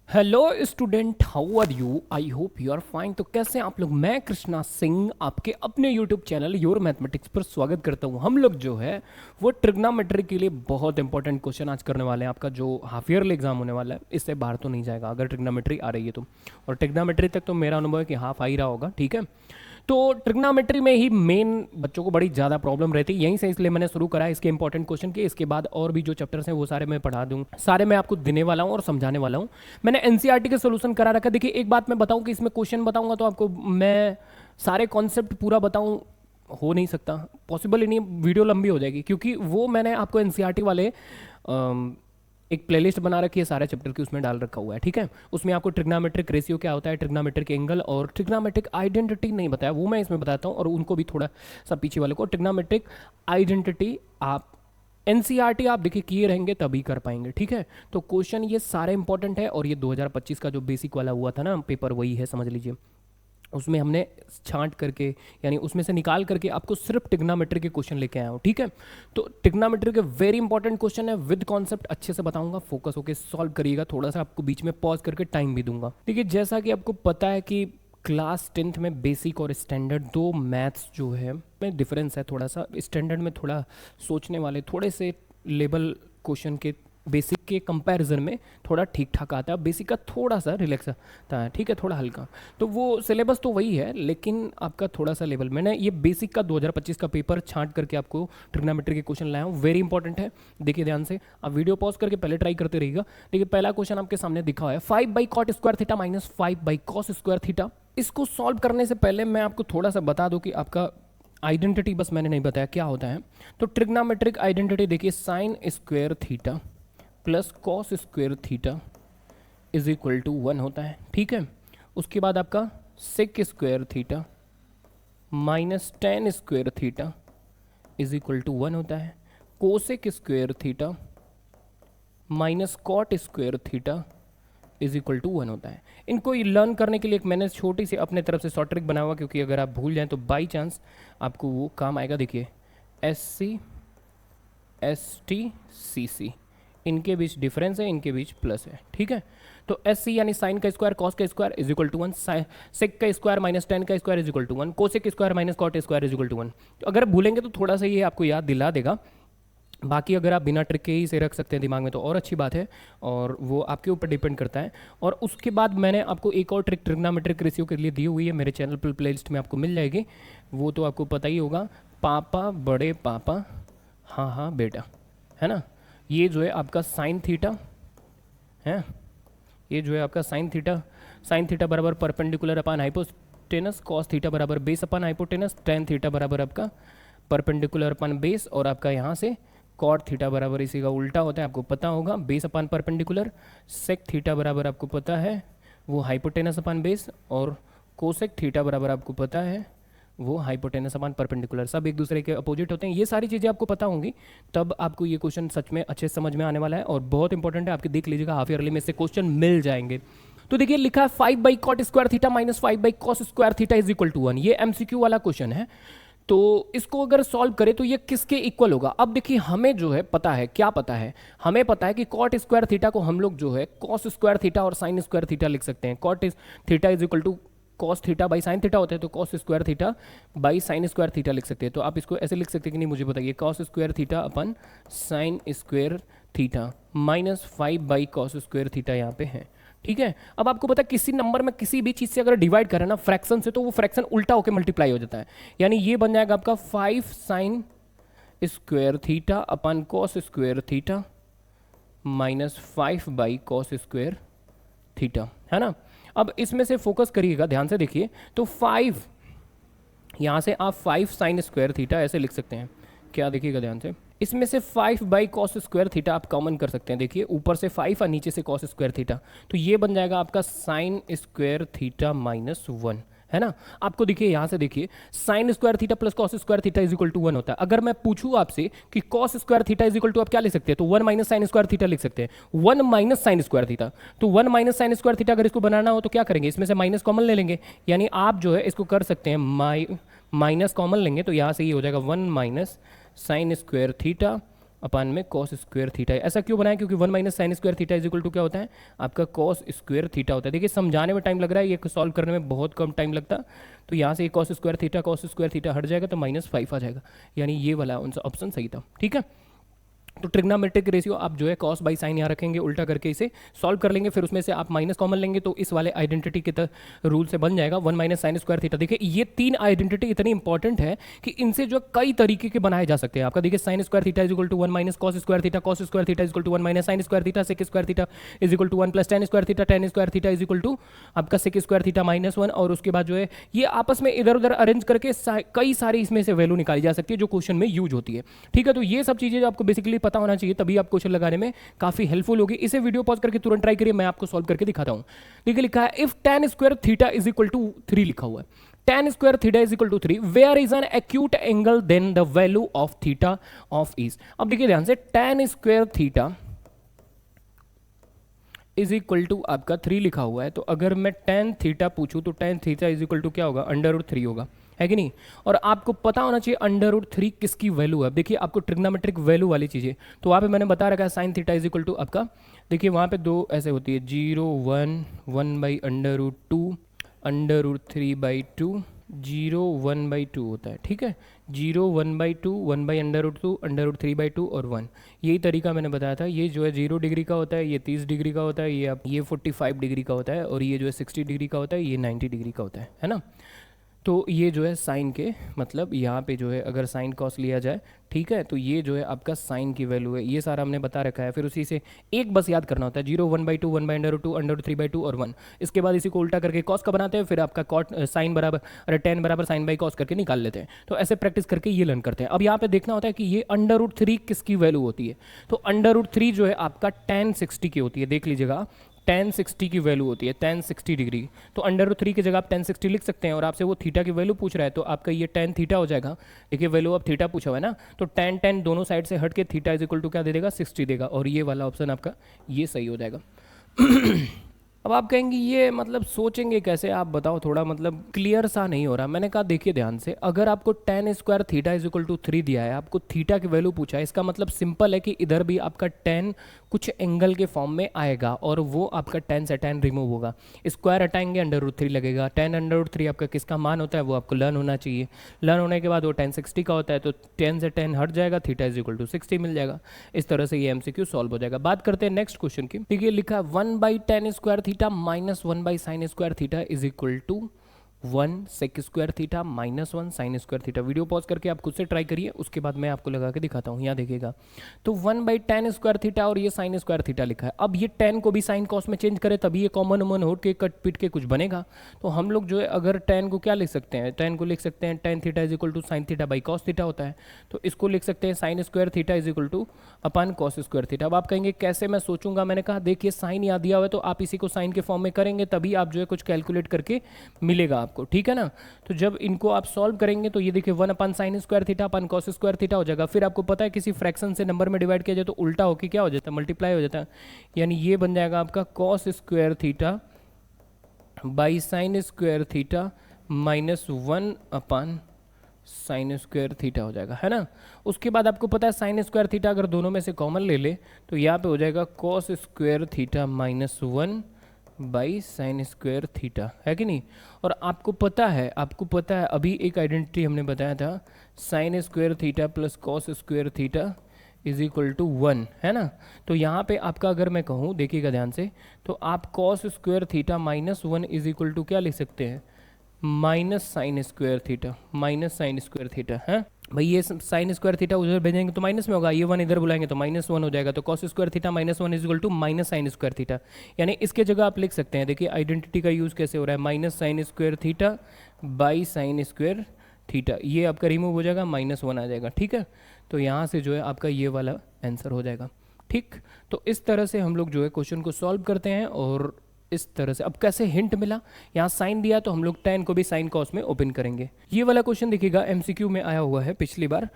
Hello student, how are you? I hope you are fine. तो कैसे हैं आप लोग? मैं कृष्णा सिंह आपके अपने यूट्यूब चैनल योर मैथमेटिक्स पर स्वागत करता हूं। हम लोग जो है वो ट्रिग्नोमेट्री के लिए बहुत इंपॉर्टेंट क्वेश्चन आज करने वाले हैं। आपका जो हाफ ईयरली एग्जाम होने वाला है इससे बाहर तो नहीं जाएगा अगर ट्रिग्नोमेट्री आ रही है तो। और ट्रिग्नोमेट्री तक तो मेरा अनुभव है कि हाफ आ ही रहा होगा, ठीक है। तो ट्रिग्नोमेट्री में ही मेन बच्चों को बड़ी ज़्यादा प्रॉब्लम रहती है, यहीं से इसलिए मैंने शुरू करा है इसके इंपॉर्टेंट क्वेश्चन के। इसके बाद और भी जो चैप्टर्स हैं वो सारे मैं पढ़ा दूँ, सारे मैं आपको देने वाला हूँ और समझाने वाला हूँ। मैंने एनसीईआरटी के सोल्यूशन करा रखा है। देखिए एक बात मैं बताऊँ कि इसमें क्वेश्चन बताऊँगा तो आपको मैं सारे कॉन्सेप्ट पूरा बताऊँ, हो नहीं सकता, पॉसिबल ही नहीं, वीडियो लंबी हो जाएगी। क्योंकि वो मैंने आपको एनसीईआरटी वाले एक प्लेलिस्ट बना रखी है सारे चैप्टर की, उसमें डाल रखा हुआ है, ठीक है। उसमें आपको ट्रिग्नोमेट्रिक रेशियो क्या होता है, ट्रिग्नोमेट्रिक एंगल और ट्रिग्नोमेट्रिक आइडेंटिटी नहीं बताया, वो मैं इसमें बताता हूँ। और उनको भी थोड़ा सा पीछे वाले को ट्रिग्नोमेट्रिक आइडेंटिटी आप एनसीईआरटी आप देखिए किए रहेंगे तभी कर पाएंगे, ठीक है। तो क्वेश्चन ये सारे इंपॉर्टेंट है। और ये 2025 का जो बेसिक वाला हुआ था ना पेपर, वही है, समझ लीजिए। उसमें हमने छांट करके यानी उसमें से निकाल करके आपको सिर्फ ट्रिग्नोमेट्री के क्वेश्चन लेके आया हूँ, ठीक है। तो ट्रिग्नोमेट्री के वेरी इंपॉर्टेंट क्वेश्चन है, विद कॉन्सेप्ट अच्छे से बताऊंगा, फोकस होकर सॉल्व करिएगा। थोड़ा सा आपको बीच में पॉज करके टाइम भी दूंगा। देखिए जैसा कि आपको पता है कि क्लास 10th में बेसिक और स्टैंडर्ड दो मैथ्स जो है में डिफरेंस है थोड़ा सा। स्टैंडर्ड में थोड़ा सोचने वाले थोड़े से लेवल क्वेश्चन के बेसिक के कंपैरिजन में थोड़ा ठीक ठाक आता है, बेसिक का थोड़ा सा रिलैक्स आता है, ठीक है, थोड़ा हल्का। तो वो सिलेबस तो वही है लेकिन आपका थोड़ा सा लेवल, मैंने ये बेसिक का 2025 का पेपर छांट करके आपको ट्रिग्नोमेट्री के क्वेश्चन लाया हूँ, वेरी इंपॉर्टेंट है। देखिए ध्यान से, आप वीडियो पॉज करके पहले ट्राई करते रहिएगा। देखिए पहला क्वेश्चन आपके सामने दिखा है 5/cot square theta minus 5/cos square theta. इसको सॉल्व करने से पहले मैं आपको थोड़ा सा बता दूं कि आपका आइडेंटिटी बस मैंने नहीं बताया क्या होता है। तो ट्रिग्नोमेट्रिक आइडेंटिटी देखिए, sine square theta plus cos square theta is equal to 1 होता है, ठीक है। उसके बाद आपका sec square theta minus tan square theta is equal to 1 होता है। Cosec square theta minus cot square theta is equal to 1 होता है। इनको लर्न करने के लिए एक मैंने छोटी सी अपने तरफ से शॉर्ट ट्रिक बना हुआ, क्योंकि अगर आप भूल जाएं तो बाई चांस आपको वो काम आएगा। देखिए SC ST CC, इनके बीच डिफरेंस है, इनके बीच प्लस है, ठीक है। तो SC यानी साइन का स्क्वायर कॉस का square is equal to 1, sec का स्क्वायर माइनस टेन का square is equal to 1, cosec square minus cot square is equal to 1। तो अगर भूलेंगे तो थोड़ा सा ये आपको याद दिला देगा। बाकी अगर आप बिना ट्रिक के ही से रख सकते हैं दिमाग में तो और अच्छी बात है, और वो आपके ऊपर डिपेंड करता है। और उसके बाद मैंने आपको एक और ट्रिक ट्रिग्नोमेट्रिक रेशियो के लिए दी हुई है, मेरे चैनल पर प्लेलिस्ट में आपको मिल जाएगी, वो तो आपको पता ही होगा। पापा बड़े पापा हाँ हाँ बेटा, है ना। ये जो है आपका साइन थीटा है, ये जो है आपका साइन थीटा बराबर perpendicular upon hypotenuse, cos theta बराबर base upon hypotenuse, tan theta बराबर आपका परपेंडिकुलर अपान बेस, और आपका यहाँ से कॉट थीटा बराबर इसी का उल्टा होता है, आपको पता होगा, base upon perpendicular. Sec theta बराबर आपको पता है वो हाइपोटेनस अपान बेस, और कोसेक थीटा बराबर आपको पता है वो हाइपोटेनस अपान परपेंडिकुलर। सब एक दूसरे के अपोजिट होते हैं। ये सारी चीज़ें आपको पता होंगी, तब आपको ये क्वेश्चन सच में अच्छे समझ में आने वाला है और बहुत इंपॉर्टेंट है। आपके देख लीजिएगा हाफ ईयरली में से क्वेश्चन मिल जाएंगे। तो देखिए लिखा है 5/cot square theta minus 5/cos square theta is equal to 1, ये MCQ वाला क्वेश्चन है। तो इसको अगर सॉल्व करें तो ये किसके इक्वल होगा? अब देखिए हमें जो है पता है, क्या पता है, हमें पता है कि कॉट स्क्वायर थीटा को हम लोग जो है कॉस स्क्वायर थीटा और साइन स्क्वायर थीटा लिख सकते हैं। Cot theta is equal to cos theta by sine theta होता है, तो cos square theta by sine square theta लिख सकते हैं। तो आप इसको ऐसे लिख सकते हैं कि नहीं, मुझे बताइए। Cos square theta upon sine square theta minus 5/cos square theta यहाँ पे है, ठीक है। अब आपको पता है किसी नंबर में किसी भी चीज़ से अगर डिवाइड करें ना फ्रैक्शन से, तो वो फ्रैक्शन उल्टा होकर मल्टीप्लाई हो जाता है। यानी ये बन जाएगा आपका 5 sine square theta upon cos square theta minus 5/cos square theta, है ना। अब इसमें से फोकस करिएगा, ध्यान से देखिए। तो 5 यहाँ से आप 5 साइन स्क्वायर थीटा ऐसे लिख सकते हैं, क्या देखिएगा ध्यान से। इसमें से 5/cos स्क्वायर थीटा आप कॉमन कर सकते हैं, देखिए ऊपर से 5 और नीचे से cos स्क्वायर थीटा, तो ये बन जाएगा आपका साइन स्क्वायर थीटा माइनस 1, है ना। आपको देखिए यहाँ से देखिए, sine square theta plus cos square theta is equal to 1 होता है। अगर मैं पूछूं आपसे कि cos square theta is equal to, आप क्या लिख सकते हैं? तो 1 माइनस साइन स्क्वायर थीटा लिख सकते हैं, 1 माइनस साइन स्क्वायर थीटा। तो 1 माइनस साइन स्क्वायर थीटा अगर इसको बनाना हो तो क्या करेंगे, इसमें से माइनस कॉमन ले लेंगे। यानी आप जो है इसको कर सकते हैं माइनस कॉमन लेंगे, तो यहाँ से ये हो जाएगा 1 minus sine square theta upon में कॉस स्क्वायर थीटा। ऐसा क्यों बनाया? क्योंकि 1 minus sine square theta is equal to क्या होता है? आपका कॉस स्क्वायर थीटा होता है। देखिए समझाने में टाइम लग रहा है, ये सॉल्व करने में बहुत कम टाइम लगता। तो यहाँ से कॉस स्क्वायर थीटा हट जाएगा तो -5 आ जाएगा, यानी ये वाला उनका ऑप्शन सही था। ठीक है, तो ट्रिग्नोमेट्रिक रेशियो आप जो है कॉस बाई साइन यहाँ रखेंगे, उल्टा करके इसे सॉल्व कर लेंगे, फिर उसमें से आप माइनस कॉमन लेंगे तो इस वाले आइडेंटिटी के रूल से बन जाएगा 1 माइनस साइन स्क्वायर थीटा। देखिए ये 3 आइडेंटिटी इतनी इंपॉर्टेंट है कि इनसे जो कई तरीके के बनाए जा सकते हैं। आपका देखिए sine square theta is equal to 1 minus cos square theta is equal to 1 minus sine square theta, sec square theta is equal to 1 plus tan square theta is equal to आपका सेक स्क्वायर थीटा -1। और उसके बाद जो है ये आपस में इधर उधर अरेंज करके कई सारी इसमें से वैल्यू निकाली जा सकती है जो क्वेश्चन में यूज होती है। ठीक है, तो ये सब चीजें आपको बेसिकली पता होना चाहिए, तभी क्वेश्चन लगाने में काफी हेल्पफुल होगी। इसे वीडियो पॉज करके तुरंत ट्राई करिए, मैं आपको सॉल्व करके दिखाता हूं। देखिए लिखा है if tan square theta is equal to 3 लिखा हुआ है, tan square theta is equal to 3 where is an acute angle then the value of theta of is. अब देखिए ध्यान से tan square theta is equal to आपका 3 लिखा हुआ है, तो अगर मैं tan थीटा पूछूं तो tan theta is equal to क्या होगा? √3 होगा, है कि नहीं? और आपको पता होना चाहिए √3 किसकी वैल्यू है। देखिए आपको ट्रिग्नोमेट्रिक वैल्यू वाली चीज़ें, तो वहाँ पे मैंने बता रखा है sine theta is equal to आपका, देखिए वहाँ पे 2 ऐसे होती है 0 1 1 बाई √2 √3/2 0 1/2 होता है। ठीक है, 0 1/2 1 बाई √2 √3/2 और 1, यही तरीका मैंने बताया था। ये जो है 0 डिग्री का होता है, ये 30 डिग्री का होता है, ये 45 डिग्री का होता है, और ये जो है 60 डिग्री का होता है, ये 90 डिग्री का होता है ना। तो ये जो है साइन के मतलब यहाँ पे जो है अगर साइन कॉस लिया जाए, ठीक है, तो ये जो है आपका साइन की वैल्यू है, ये सारा हमने बता रखा है। फिर उसी से एक बस याद करना होता है 0 1/2 1 बाई √2 √3/2 और 1। इसके बाद इसी को उल्टा करके कॉस का बनाते हैं, फिर आपका कॉट साइन बराबर अरे tan बराबर साइन बाई कॉस करके निकाल लेते हैं। तो ऐसे प्रैक्टिस करके ये लर्न करते हैं। अब यहाँ पे देखना होता है कि ये √3 किसकी वैल्यू होती है, तो √3 जो है आपका tan 60 की होती है। देख लीजिएगा tan 60 की वैल्यू होती है, tan 60 डिग्री, तो √3 की जगह आप tan 60 लिख सकते हैं। और आपसे वो थीटा की वैल्यू पूछ रहा है, तो आपका ये tan थीटा हो जाएगा। देखिए वैल्यू अब थीटा पूछा हुआ है ना, तो tan दोनों साइड से हट के थीटा इज इक्वल टू क्या दे देगा? 60 देगा, और ये वाला ऑप्शन आपका ये सही हो जाएगा। अब आप कहेंगे ये मतलब सोचेंगे कैसे, आप बताओ, थोड़ा मतलब क्लियर सा नहीं हो रहा। मैंने कहा देखिए ध्यान से, अगर आपको tan square theta is equal to 3 दिया है, आपको थीटा की वैल्यू पूछा है, इसका मतलब सिंपल है कि इधर भी आपका tan कुछ एंगल के फॉर्म में आएगा, और वो आपका tan से tan रिमूव होगा, स्क्वायर हटाएंगे √3 लगेगा। tan √3 आपका किसका मान होता है वो आपको लर्न होना चाहिए। लर्न होने के बाद वो tan 60 का होता है, तो tan से tan हट जाएगा, थीटा इज इक्वल टू 60 मिल जाएगा। इस तरह से ये MCQ सॉल्व हो जाएगा। बात करते हैं नेक्स्ट क्वेश्चन की। देखिए लिखा है 1 by tan square theta -1 by sine square theta is equal to 1 sec square theta -1 sine square theta. Video pause करके आप खुद से ट्राई करिए, उसके बाद मैं आपको लगा के दिखाता हूँ। यहाँ देखिएगा तो 1 बाई tan स्क्वायर थीटा और ये साइन स्क्वायर थीटा लिखा है। अब ये tan को भी साइन कॉस में चेंज करें तभी ये कॉमन उमन हो के कट पिट के कुछ बनेगा। तो हम लोग जो है अगर tan को क्या लिख सकते हैं, tan को लिख सकते हैं tan theta is equal to sine theta by cos theta होता है, तो इसको लिख सकते हैं sine square theta is equal to upon cos square theta. अब आप कहेंगे कैसे मैं सोचूंगा, मैंने कहा देखिए साइन याद दिया हुआ है तो आप इसी को साइन के फॉर्म में करेंगे, तभी आप जो है कुछ कैलकुलेट करके मिलेगा आपको, ठीक है ना। तो जब इनको आप सॉल्व करेंगे तो ये देखिए 1 अपान साइन स्क्वायर थीटा अपान कॉस स्क्वायर थीटा हो जाएगा। फिर आपको पता है किसी फ्रैक्शन से नंबर में डिवाइड किया जाए तो उल्टा होकर क्या हो जाता है, मल्टीप्लाई हो जाता है, यानी ये बन जाएगा आपका cos square theta by sine square theta -1 upon sign square theta हो जाएगा, है ना। उसके बाद आपको पता है साइन स्क्वायर थीटा अगर दोनों में से कॉमन ले ले तो यहाँ पे हो जाएगा cos square theta -1 by sine square theta, है कि नहीं। और आपको पता है अभी एक आइडेंटिटी हमने बताया था sine square theta plus cos square theta is equal to 1, है ना। तो यहाँ पे आपका अगर मैं कहूँ देखिएगा ध्यान से, तो आप cos square theta -1 is equal to क्या लिख सकते हैं, माइनस साइन स्क्वायर थीटा है भाई। ये साइन स्क्वायर थीटा उधर भेजेंगे तो माइनस में होगा, ये 1 इधर बुलाएंगे तो -1 हो जाएगा। तो cos square theta -1 is equal to minus sine square theta, यानी इसके जगह आप लिख सकते हैं, देखिए आइडेंटिटी का यूज़ कैसे हो रहा है, minus sine square theta by sine square theta, ये आपका रिमूव हो जाएगा, -1 आ जाएगा, ठीक है। तो यहाँ से जो है आपका ये वाला आंसर हो जाएगा, ठीक। तो इस तरह से हम लोग जो है क्वेश्चन को सॉल्व करते हैं। और इस तरह से अब कैसे हिंट मिला, यहाँ साइन दिया तो हम लोग tan को भी साइन कॉस में ओपन करेंगे। ये वाला क्वेश्चन देखिएगा MCQ में आया हुआ है पिछली बार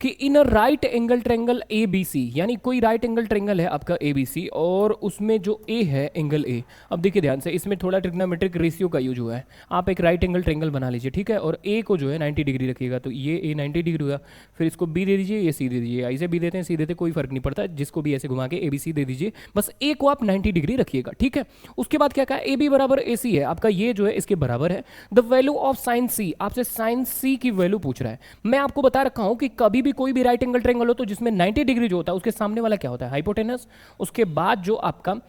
कि in a right angle triangle A B C, यानी कोई राइट एंगल ट्रेंगल है आपका ए बी सी और उसमें जो ए है एंगल ए, अब देखिए ध्यान से इसमें थोड़ा ट्रिग्नोमेट्रिक रेशियो का यूज हुआ है। आप एक राइट एंगल ट्रेंगल बना लीजिए, ठीक है, और ए को जो है 90 डिग्री रखिएगा, तो ये ए 90 डिग्री हुआ, फिर इसको बी दे दीजिए, ये सी दे दीजिए, ऐसे बी देते हैं सी देते हैं, कोई फर्क नहीं पड़ता, जिसको भी ऐसे घुमा के ए बी सी दे दीजिए, बस ए को आप 90 डिग्री रखिएगा, ठीक है। उसके बाद क्या कहा, ए बी बराबर ए सी है आपका, ये जो है इसके बराबर है। द वैल्यू ऑफ साइन सी, आपसे साइन सी की वैल्यू पूछ रहा है। मैं आपको बता रखा हूं कि कभी भी कोई भी राइट एंगल ट्रायंगल हो तो जिसमें 90 डिग्री जो होता है उसके सामने वाला क्या होता है, हाइपोटेनस। उसके बाद जो आपका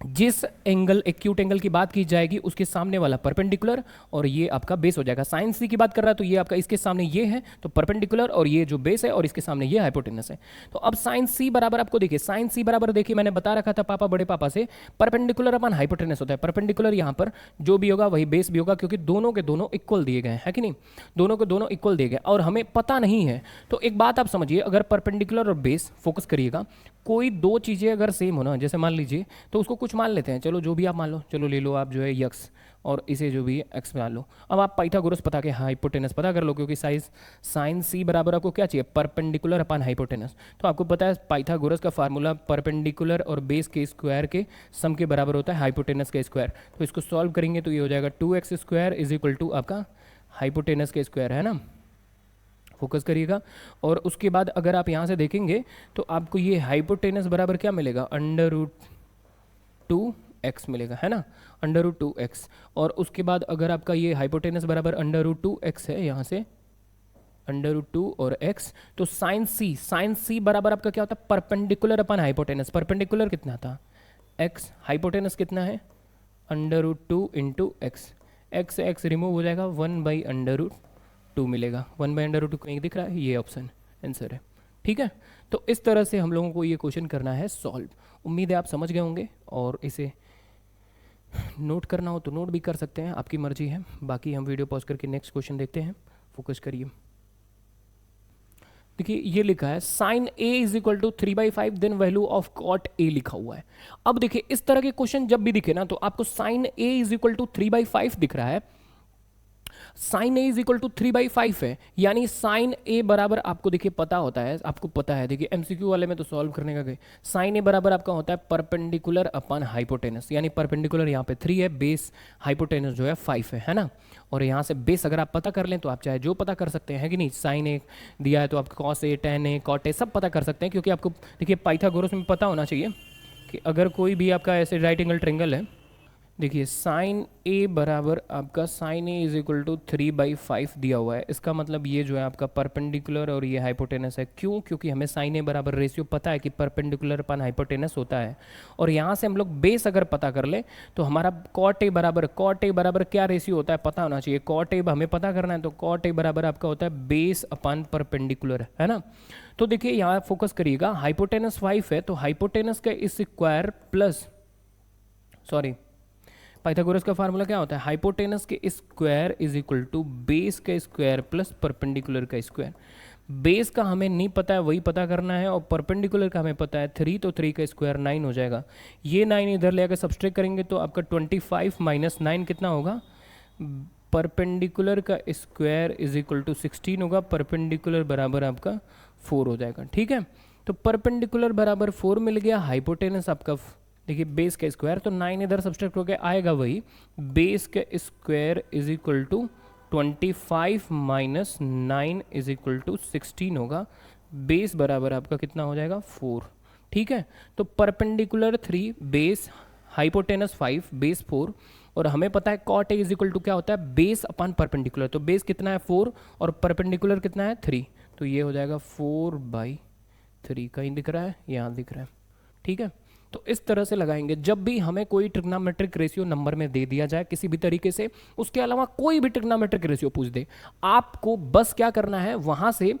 जिस एंगल एक्यूट एंगल की बात की जाएगी उसके सामने वाला परपेंडिकुलर और ये आपका बेस हो जाएगा। साइन सी की बात कर रहा है तो ये आपका इसके सामने ये है तो परपेंडिकुलर और ये जो बेस है और इसके सामने ये हाइपोटेनस है। तो अब साइन सी बराबर आपको देखिए, साइन सी बराबर देखिए मैंने बता रखा था पापा बड़े पापा से, परपेंडिकुलर अपन हाइपोटेनस होता है। परपेंडिकुलर यहाँ पर जो भी होगा वही बेस भी होगा क्योंकि दोनों के दोनों इक्वल दिए गए हैं कि नहीं, दोनों के दोनों इक्वल दिए गए और हमें पता नहीं है। तो एक बात आप समझिए, अगर परपेंडिकुलर और बेस फोकस करिएगा, कोई दो चीज़ें अगर सेम हो ना, जैसे मान लीजिए तो उसको कुछ मान लेते हैं, चलो जो भी आप मान लो, चलो ले लो आप जो है यक्स और इसे जो भी एक्स मान लो। अब आप पाइथागोरस पता के हाइपोटेनस पता कर लो क्योंकि साइज साइन सी बराबर आपको क्या चाहिए, परपेंडिकुलर अपन हाइपोटेनस। तो आपको पता है पाइथागोरस का फार्मूला परपेंडिकुलर और बेस के स्क्वायर के सम के बराबर होता है हाइपोटेनस का स्क्वायर। तो इसको सॉल्व करेंगे तो ये हो जाएगा 2x square is equal to आपका हाइपोटेनस का स्क्वायर, है ना, फोकस करिएगा। और उसके बाद अगर आप यहाँ से देखेंगे तो आपको ये हाइपोटेनस बराबर क्या मिलेगा, √2x मिलेगा, है ना, √2x। और उसके बाद अगर आपका ये हाइपोटेनस बराबर √2x है, यहाँ से √2 और x, तो साइन सी बराबर आपका क्या होता है, परपेंडिकुलर अपन हाइपोटेनस। परपेंडिकुलर कितना था x, हाइपोटेनस कितना है √2 इंटू एक्स, एक्स से एक्स रिमूव हो जाएगा, 1/√2 मिलेगा। 1/√2 कहीं दिख रहा है, ये ऑप्शन आंसर है, ठीक है। तो इस तरह से हम लोगों को ये क्वेश्चन करना है सॉल्व। उम्मीद है आप समझ गए होंगे और इसे नोट करना हो तो नोट भी कर सकते हैं, आपकी मर्जी है। बाकी हम वीडियो पॉज करके नेक्स्ट क्वेश्चन देखते हैं, फोकस करिए। देखिए ये लिखा है sine A is equal to 3/5 then value of cot A लिखा हुआ है। अब देखिए इस तरह के क्वेश्चन जब भी दिखे ना तो आपको sine A is equal to 3/5 दिख रहा है, sine A is equal to 3/5 है, यानी साइन ए बराबर आपको देखिए पता होता है, आपको पता है, देखिए एमसीक्यू वाले में तो सॉल्व करने का गए, साइन ए बराबर आपका होता है परपेंडिकुलर अपन हाइपोटेनस, यानी परपेंडिकुलर यहाँ पे 3 है, बेस हाइपोटेनस जो है 5 है ना। और यहाँ से बेस अगर आप पता कर लें तो आप चाहे जो पता कर सकते हैं कि नहीं, साइन ए दिया है तो आप cos A, tan A, cot A सब पता कर सकते हैं, क्योंकि आपको देखिए पाइथागोरस में पता होना चाहिए कि अगर कोई भी आपका ऐसे राइट एंगल ट्रेंगल है, देखिए साइन ए बराबर आपका sine A is equal to 3/5 दिया हुआ है, इसका मतलब ये जो है आपका परपेंडिकुलर और ये हाइपोटेनस है। क्यों, क्योंकि हमें साइन ए बराबर रेशियो पता है कि परपेंडिकुलर अपन हाइपोटेनस होता है। और यहाँ से हम लोग बेस अगर पता कर ले तो हमारा कॉट ए बराबर क्या रेशियो होता है पता होना चाहिए। कॉट ए हमें पता करना है तो कॉट ए बराबर आपका होता है बेस अपन परपेंडिकुलर, है ना। तो देखिए यहाँ फोकस करिएगा, हाइपोटेनस 5 है तो हाइपोटेनस का स्क्वायर प्लस, सॉरी पाइथागोरस का फार्मूला क्या होता है, हाइपोटेनस के square is equal to base का स्क्वायर प्लस परपेंडिकुलर का स्क्वायर। बेस का हमें नहीं पता है, वही पता करना है, और परपेंडिकुलर का हमें पता है 3, तो 3 का स्क्वायर 9 हो जाएगा। ये 9 इधर ले आकर सब्सट्रैक्ट करेंगे तो आपका 25 माइनस 9 कितना होगा, परपेंडिकुलर का स्क्वायर इज इक्वल टू 16 होगा, परपेंडिकुलर बराबर आपका 4 हो जाएगा, ठीक है। तो परपेंडिकुलर बराबर 4 मिल गया, हाइपोटेनस आपका देखिए बेस का स्क्वायर, तो 9 इधर सब्सट्रैक्ट होकर आएगा वही, बेस का square is equal to 25 minus 9 is equal to 16 होगा, बेस बराबर आपका कितना हो जाएगा 4, ठीक है। तो परपेंडिकुलर 3, बेस हाइपोटेनस 5, बेस 4, और हमें पता है cot A is equal to क्या होता है, बेस अपन परपेंडिकुलर, तो बेस कितना है 4 और परपेंडिकुलर कितना है 3, तो ये हो जाएगा 4/3, कहीं दिख रहा है, यहाँ दिख रहा है, ठीक है। तो इस तरह से लगाएंगे जब भी हमें कोई ट्रिग्नोमेट्रिक रेशियो नंबर में दे दिया जाए किसी भी तरीके से, उसके अलावा कोई भी ट्रिग्नोमेट्रिक रेशियो पूछ दे, आपको बस क्या करना है, वहां से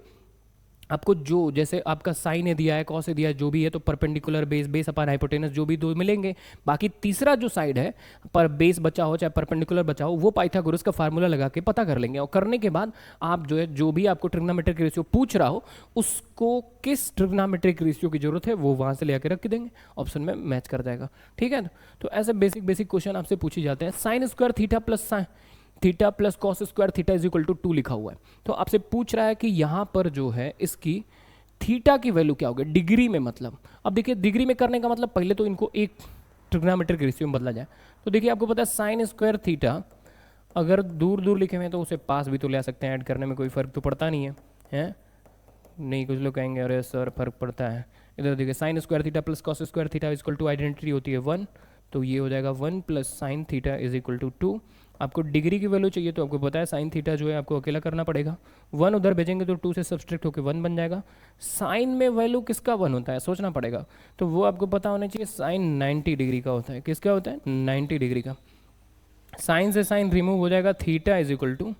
आपको जो जैसे आपका साइन ए दिया है, कॉस ए दिया है, जो भी है, तो परपेंडिकुलर बेस अपन हाइपोटेनस जो भी दो मिलेंगे, बाकी तीसरा जो साइड है पर बेस बचा हो चाहे परपेंडिकुलर बचा हो, वो पाइथागोरस का फार्मूला लगा के पता कर लेंगे। और करने के बाद आप जो है जो भी आपको ट्रिग्नोमेट्रिक रेशियो पूछ रहा हो उसको किस ट्रिग्नोमेट्रिक रेशियो की जरूरत है वो वहां से ले आकर रख देंगे, ऑप्शन में मैच कर जाएगा, ठीक है। तो ऐसे बेसिक क्वेश्चन आपसे पूछे जाते हैं। Sine square theta plus theta plus cos square theta is equal to 2 लिखा हुआ है। तो आपसे पूछ रहा है कि यहाँ पर जो है इसकी थीटा की वैल्यू क्या होगी डिग्री में, मतलब अब देखिए डिग्री में करने का मतलब पहले तो इनको एक ट्रिग्नोमेट्रिक रेशियो में बदला जाए। तो देखिए आपको पता है साइन स्क्वायर थीटा अगर दूर दूर लिखे हुए हैं तो उसे पास भी तो ले आ सकते हैं, ऐड करने में कोई फ़र्क तो पड़ता नहीं है, हैं? नहीं, कुछ लोग कहेंगे अरे सर फर्क पड़ता है। इधर देखिए sine square theta plus cos square theta equal to identity होती है 1, तो ये हो जाएगा 1 plus sine theta is equal to 2। आपको डिग्री की वैल्यू चाहिए तो आपको पता है साइन थीटा जो है आपको अकेला करना पड़ेगा, 1 उधर भेजेंगे तो 2 से सब्सट्रैक्ट होकर 1 बन जाएगा। साइन में वैल्यू किसका 1 होता है सोचना पड़ेगा, तो वो आपको पता होना चाहिए साइन 90 डिग्री का होता है। किसका होता है? 90 डिग्री का। साइन से साइन रिमूव हो जाएगा, theta is equal to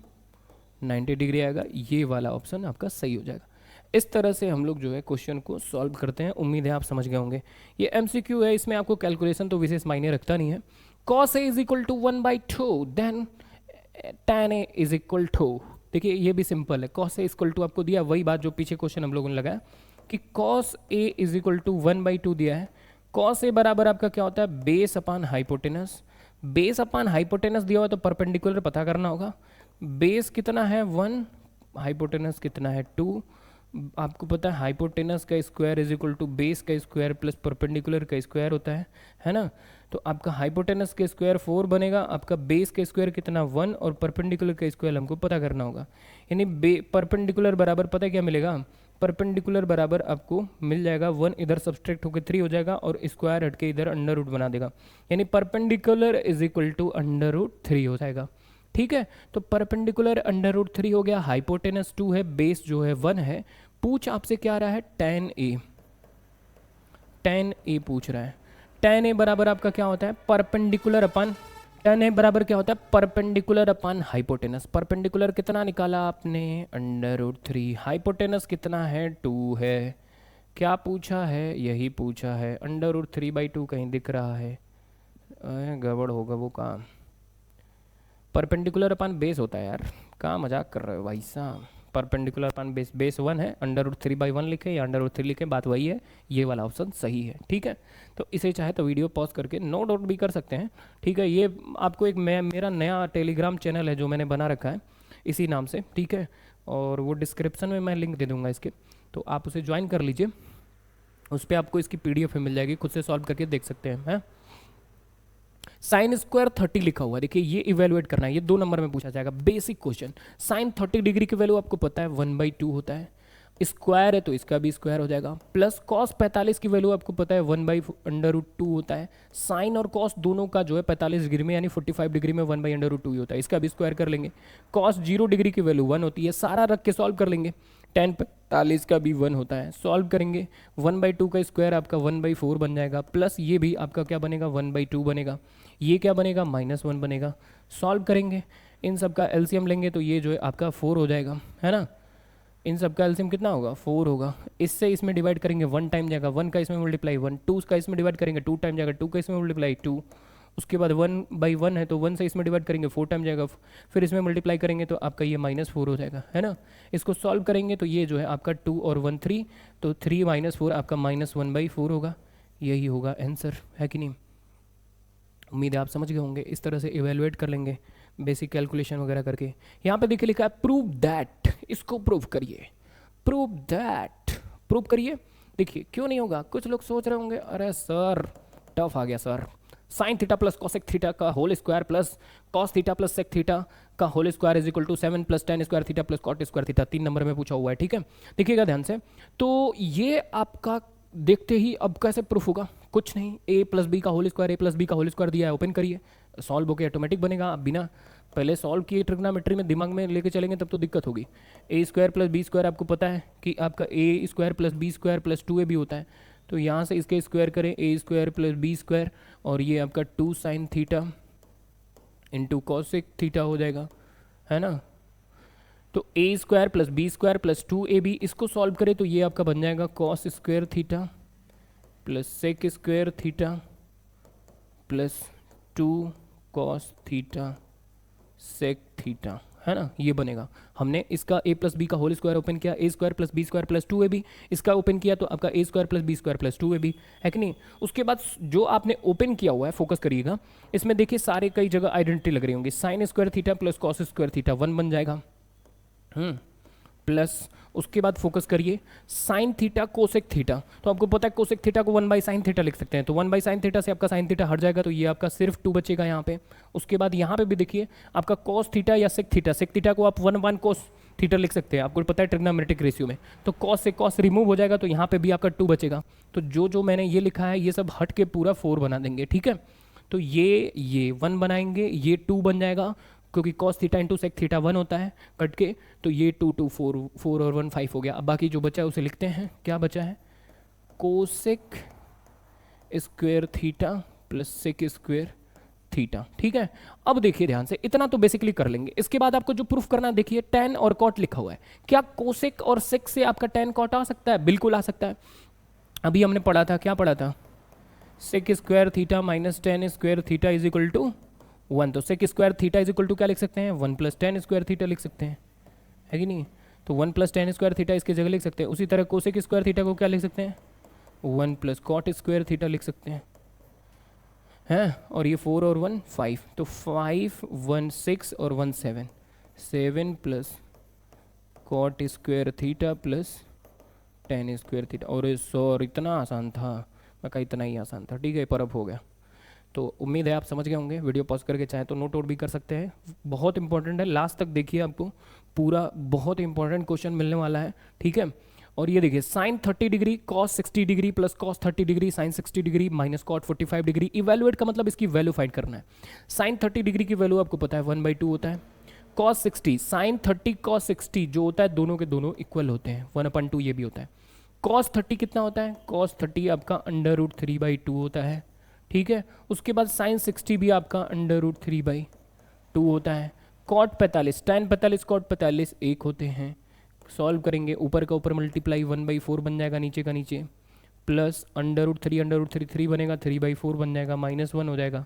90 degree आएगा, ये वाला ऑप्शन आपका सही हो जाएगा। इस तरह से हम लोग जो है क्वेश्चन को सॉल्व करते हैं। उम्मीद है आप समझ गए होंगे। ये एमसीक्यू है, इसमें आपको कैलकुलेशन तो विशेष मायने रखता नहीं है। Cos A is equal to 1/2 then tan A is equal to, देखिए ये भी सिंपल है। कॉस ए इक्वल टू आपको दिया वही बात जो पीछे क्वेश्चन हम लोगों ने लगाया कि cos A is equal to 1/2 दिया है। कॉस ए बराबर आपका क्या होता है? Base upon hypotenuse. Base upon hypotenuse दिया हुआ तो परपेंडिकुलर पता करना होगा। बेस कितना है 1, हाइपोटेनस कितना है 2। आपको पता है हाइपोटेनस का square is equal to base का स्क्वायर प्लस परपेंडिकुलर का स्क्वायर होता है ना। तो आपका हाइपोटेनस का स्क्वायर 4 बनेगा, आपका बेस का स्क्वायर कितना 1 और परपेंडिकुलर का स्क्वायर हमको पता करना होगा। यानी परपेंडिकुलर बराबर पता क्या मिलेगा? परपेंडिकुलर बराबर आपको मिल जाएगा 1 इधर सब्सट्रैक्ट होकर 3 हो जाएगा और स्क्वायर हट के इधर अंडर रूट बना देगा, यानी perpendicular is equal to under root 3 हो जाएगा। ठीक है, तो परपेंडिकुलर अंडर रूट 3 हो गया, हाइपोटेनस 2 है, बेस जो है 1 है। पूछ आपसे क्या रहा है? tan ए, tan ए पूछ रहा है। tan ए बराबर आपका क्या होता है? परपेंडिकुलर अपन, tan ए बराबर क्या होता है? Perpendicular upon hypotenuse. परपेंडिकुलर कितना निकाला आपने? Under root 3। हाइपोटेनस कितना है? 2 है। क्या पूछा है? यही पूछा है। अंडर रूट 3/2 कहीं दिख रहा है? गड़बड़ होगा वो काम। परपेंडिकुलर अपन बेस होता है यार, कहाँ मजाक कर रहे हो भाई साहब। परपेंडिकुलर अपन बेस, बेस 1 है, अंडर रूट 3/1 लिखे या अंडर रूट 3 लिखे, बात वही है। ये वाला ऑप्शन सही है। ठीक है, तो इसे चाहे तो वीडियो पॉज करके नोट आउट भी कर सकते हैं। ठीक है, ये आपको एक मेरा नया टेलीग्राम चैनल है जो मैंने बना रखा है इसी नाम से। ठीक है, और वो डिस्क्रिप्शन में मैं लिंक दे दूंगा इसके, तो आप उसे ज्वाइन कर लीजिए। उस पर आपको इसकी PDF मिल जाएगी, खुद से सॉल्व करके देख सकते हैं। साइन स्क्वायर 30 लिखा हुआ है, देखिए ये इवेलुएट करना है, ये 2 नंबर में पूछा जाएगा। Basic question. साइन 30 डिग्री की वैल्यू आपको पता है 1/2 होता है, स्क्वायर है तो इसका भी स्क्वायर हो जाएगा। प्लस कॉस 45 की वैल्यू आपको पता है 1/√2 होता है। साइन और कॉस दोनों का जो है 45 डिग्री में यानी 45 डिग्री में 1/√2 ही होता है, इसका भी स्क्वायर कर लेंगे। कॉस 0 डिग्री की वैल्यू 1 होती है, सारा रख के सॉल्व कर लेंगे। tan 45 का भी 1 होता है, सॉल्व करेंगे। 1/2 का स्क्वायर आपका 1/4 बन जाएगा, प्लस ये भी आपका क्या बनेगा? 1/2 बनेगा। ये क्या बनेगा? -1 बनेगा। सॉल्व करेंगे, इन सब का एलसीएम लेंगे तो ये जो है आपका 4 हो जाएगा, है ना। इन सब का एलसीएम कितना होगा? 4 होगा। इससे इसमें डिवाइड करेंगे 1 टाइम जाएगा, 1 का इसमें मल्टीप्लाई 1, 2 का इसमें डिवाइड करेंगे 2 टाइम जाएगा, 2 का इसमें मल्टीप्लाई 2। उसके बाद 1/1 है तो 1 से इसमें डिवाइड करेंगे 4 टाइम जाएगा, फिर इसमें मल्टीप्लाई करेंगे तो आपका ये -4 हो जाएगा, है ना। इसको सॉल्व करेंगे तो ये जो है आपका 2 और 1 3, तो 3 - 4 आपका -1/4 होगा। यही होगा आंसर, है कि नहीं। उम्मीद है आप समझ गए होंगे। इस तरह से इवेलुएट कर लेंगे बेसिक कैलकुलेशन वगैरह करके। यहाँ पे देखिए लिखा है प्रूव दैट, इसको प्रूव करिए। प्रूव दैट, प्रूव करिए। देखिए क्यों नहीं होगा, कुछ लोग सोच रहे होंगे अरे सर टफ आ गया sir. Sine theta plus cosec theta का whole square plus cos theta plus sec theta का whole square is equal to 7 plus tan square theta plus cot square theta, 3 number में पूछा हुआ है। ठीक है, देखिएगा ध्यान से। तो ये आपका देखते ही अब कैसे प्रूफ होगा? कुछ नहीं, a प्लस बी का whole square, a plus B का होल स्क्वायर दिया है, ओपन करिए, सॉल्व होकर ऑटोमेटिक बनेगा। आप बिना पहले सॉल्व किए ट्रिग्नोमेट्री में दिमाग में लेके चलेंगे तब तो दिक्कत होगी। a square plus B square आपको पता है कि आपका a square plus B square plus 2ab होता है, तो यहाँ से इसके स्क्वायर करें a square plus B square और ये आपका 2 sine theta into cosec theta हो जाएगा, है ना। तो a square plus B square plus 2ab, इसको सॉल्व करें तो ये आपका बन जाएगा cos square theta plus sec square theta plus 2 cos theta sec theta, है ना, ये बनेगा। हमने इसका a प्लस बी का होल स्क्वायर ओपन किया, A square plus B square plus 2ab, इसका ओपन किया तो आपका A square plus B square plus 2ab है कि नहीं। उसके बाद जो आपने ओपन किया हुआ है, फोकस करिएगा इसमें, देखिए सारे कई जगह आइडेंटिटी लग रही होंगी। Sign square theta plus cos square theta 1 बन जाएगा, प्लस उसके बाद फोकस करिए साइन थीटा कोसेक थीटा, तो आपको पता है कोसेक थीटा को 1 बाई साइन थीटा लिख सकते हैं, तो 1 बाई साइन थीटा से आपका साइन थीटा हट जाएगा, तो ये आपका सिर्फ 2 बचेगा यहाँ पे। उसके बाद यहाँ पे भी देखिए आपका कॉस थीटा या सेक थीटा को आप 1 कोस थीटा लिख सकते हैं, आपको पता है ट्रिग्नोमेट्रिक रेशियो में, तो कॉस से कॉस रिमूव हो जाएगा, तो यहाँ पे भी आपका 2 बचेगा। तो जो मैंने ये लिखा है ये सब हट के पूरा 4 बना देंगे, ठीक है। तो ये 1 बनाएंगे, ये 2 बन जाएगा, क्योंकि cos theta into sec theta 1 होता है कट के, तो ये 2 2 4 और 1 5 हो गया। अब बाकी जो बचा है उसे लिखते हैं, क्या बचा है, cosec square theta plus sec square theta, ठीक है। अब देखिए ध्यान से, इतना तो बेसिकली कर लेंगे। इसके बाद आपको जो प्रूफ करना है, देखिए टेन और कॉट लिखा हुआ है, क्या कोसेक और सेक से आपका टेन कॉट आ सकता है? बिल्कुल आ सकता है। अभी हमने पढ़ा था, क्या पढ़ा था, sec square theta minus tan square theta is equal to 1, तो sec square theta is equal to क्या लिख सकते हैं, 1 प्लस टेन स्क्वायर थीटा लिख सकते हैं, है कि नहीं। तो 1 प्लस टेन स्क्वायर थीटा इसकी जगह लिख सकते हैं। उसी तरह कोसेक स्क्वायर थीटा को क्या लिख सकते हैं, 1 प्लस कॉट स्क्वायर थीटा लिख सकते हैं, और ये 4 और 1 5, तो 5 1 6 और 1 7, 7 plus cot square theta plus tan square theta. और सॉरी इतना आसान था, मैं कहा इतना ही आसान था, ठीक है, पर अब हो गया। तो उम्मीद है आप समझ गए होंगे। वीडियो पॉज करके चाहे तो नोट आउट भी कर सकते हैं, बहुत इंपॉर्टेंट है, लास्ट तक देखिए, आपको पूरा बहुत इंपॉर्टेंट क्वेश्चन मिलने वाला है, ठीक है। और ये देखिए sine 30 degree cos 60 degree plus cos 30 degree sine 60 degree minus cot 45 degree. Evaluate का मतलब इसकी वैल्यू फाइंड करना है। साइन 30 डिग्री की वैल्यू आपको पता है 1/2 होता है। कॉस 60 साइन 30 कॉस 60 जो होता है दोनों के दोनों इक्वल होते हैं, 1/2 ये भी होता है। कॉस 30 कितना होता है, कॉस 30 आपका √3/2 होता है, ठीक है। उसके बाद साइन 60 भी आपका √3/2 होता है। कॉट 45 tan 45 कॉट 45 1 होते हैं। सॉल्व करेंगे, ऊपर का ऊपर मल्टीप्लाई 1/4 बन जाएगा, नीचे का नीचे, प्लस √3 3 बनेगा, 3/4 बन जाएगा, -1 हो जाएगा।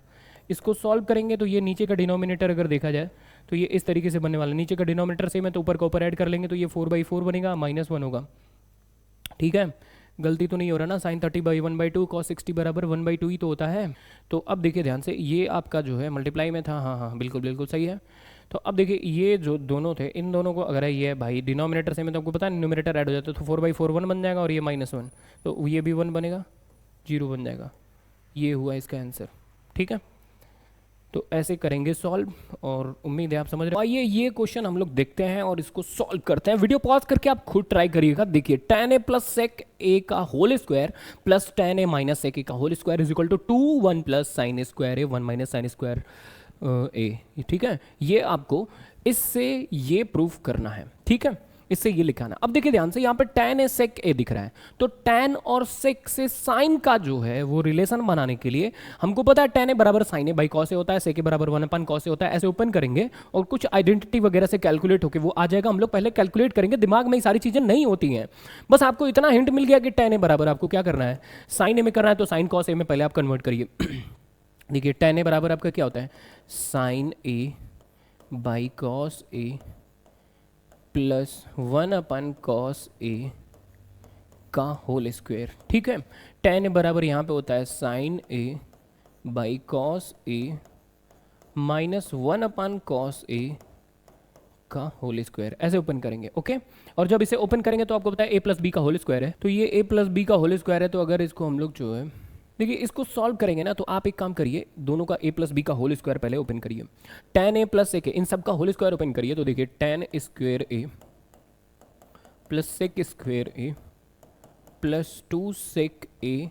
इसको सॉल्व करेंगे तो ये नीचे का डिनोमिनेटर अगर देखा जाए तो ये इस तरीके से बनने वाला है। नीचे का डिनोमिनेटर सेम है तो ऊपर का ऊपर ऐड कर लेंगे तो ये 4/4 बनेगा, -1 होगा, ठीक है। गलती तो नहीं हो रहा ना, साइन 30/1/2 कॉस 60 बराबर 1/2 ही तो होता है। तो अब देखिए ध्यान से, ये आपका जो है मल्टीप्लाई में था, हाँ बिल्कुल बिल्कुल सही है। तो अब देखिए ये जो दोनों थे, इन दोनों को अगर ये भाई डिनोमिनेटर से में तो आपको पता है न्यूमरेटर ऐड हो जाता है, तो 4/4 1 बन जाएगा और ये -1, तो ये भी 1 बनेगा, 0 बन जाएगा। ये हुआ इसका आंसर, ठीक है। तो ऐसे करेंगे सॉल्व, और उम्मीद है आप समझ रहे हो। आइए ये क्वेश्चन हम लोग देखते हैं और इसको सॉल्व करते हैं। वीडियो पॉज करके आप खुद ट्राई करिएगा। देखिए tan a plus sec a का whole square plus tan a minus sec a का whole square is equal to 2 1 plus sine square a 1 minus sine square a, ठीक है। ये आपको इससे ये प्रूफ करना है, ठीक है, इससे ये लिखाना। अब देखिए ध्यान से, यहाँ पे tan a sec a दिख रहा है, तो tan और sec से साइन का जो है वो रिलेशन बनाने के लिए हमको पता है tan a बराबर sine a by cos a होता है, sec a बराबर 1/cos a होता है। ऐसे ओपन करेंगे और कुछ आइडेंटिटी वगैरह से कैलकुलेट होकर वो आ जाएगा। हम लोग पहले कैलकुलेट करेंगे, दिमाग में ये सारी चीजें नहीं होती हैं। बस आपको इतना हिंट मिल गया कि tan a बराबर आपको क्या करना है, साइन a में करना है, तो साइन कॉस a में पहले आप कन्वर्ट करिए। देखिए tan a बराबर आपका क्या होता है, sine a by cos a plus 1/cos a का होल स्क्वायर, ठीक है। tan बराबर यहाँ पे होता है sine a by cos a minus 1/cos a का होल स्क्वायर। ऐसे ओपन करेंगे, ओके। और जब इसे ओपन करेंगे तो आपको पता है a प्लस बी का होल स्क्वायर है, तो ये a प्लस बी का होल स्क्वायर है। तो अगर इसको हम लोग जो है, देखिए इसको सॉल्व करेंगे ना, तो आप एक काम करिए, दोनों का a प्लस बी का होल स्क्वायर पहले ओपन करिए, tan a plus sec a, इन सब का होल स्क्वायर ओपन करिए। तो देखिए tan square a plus sec square a plus 2 sec a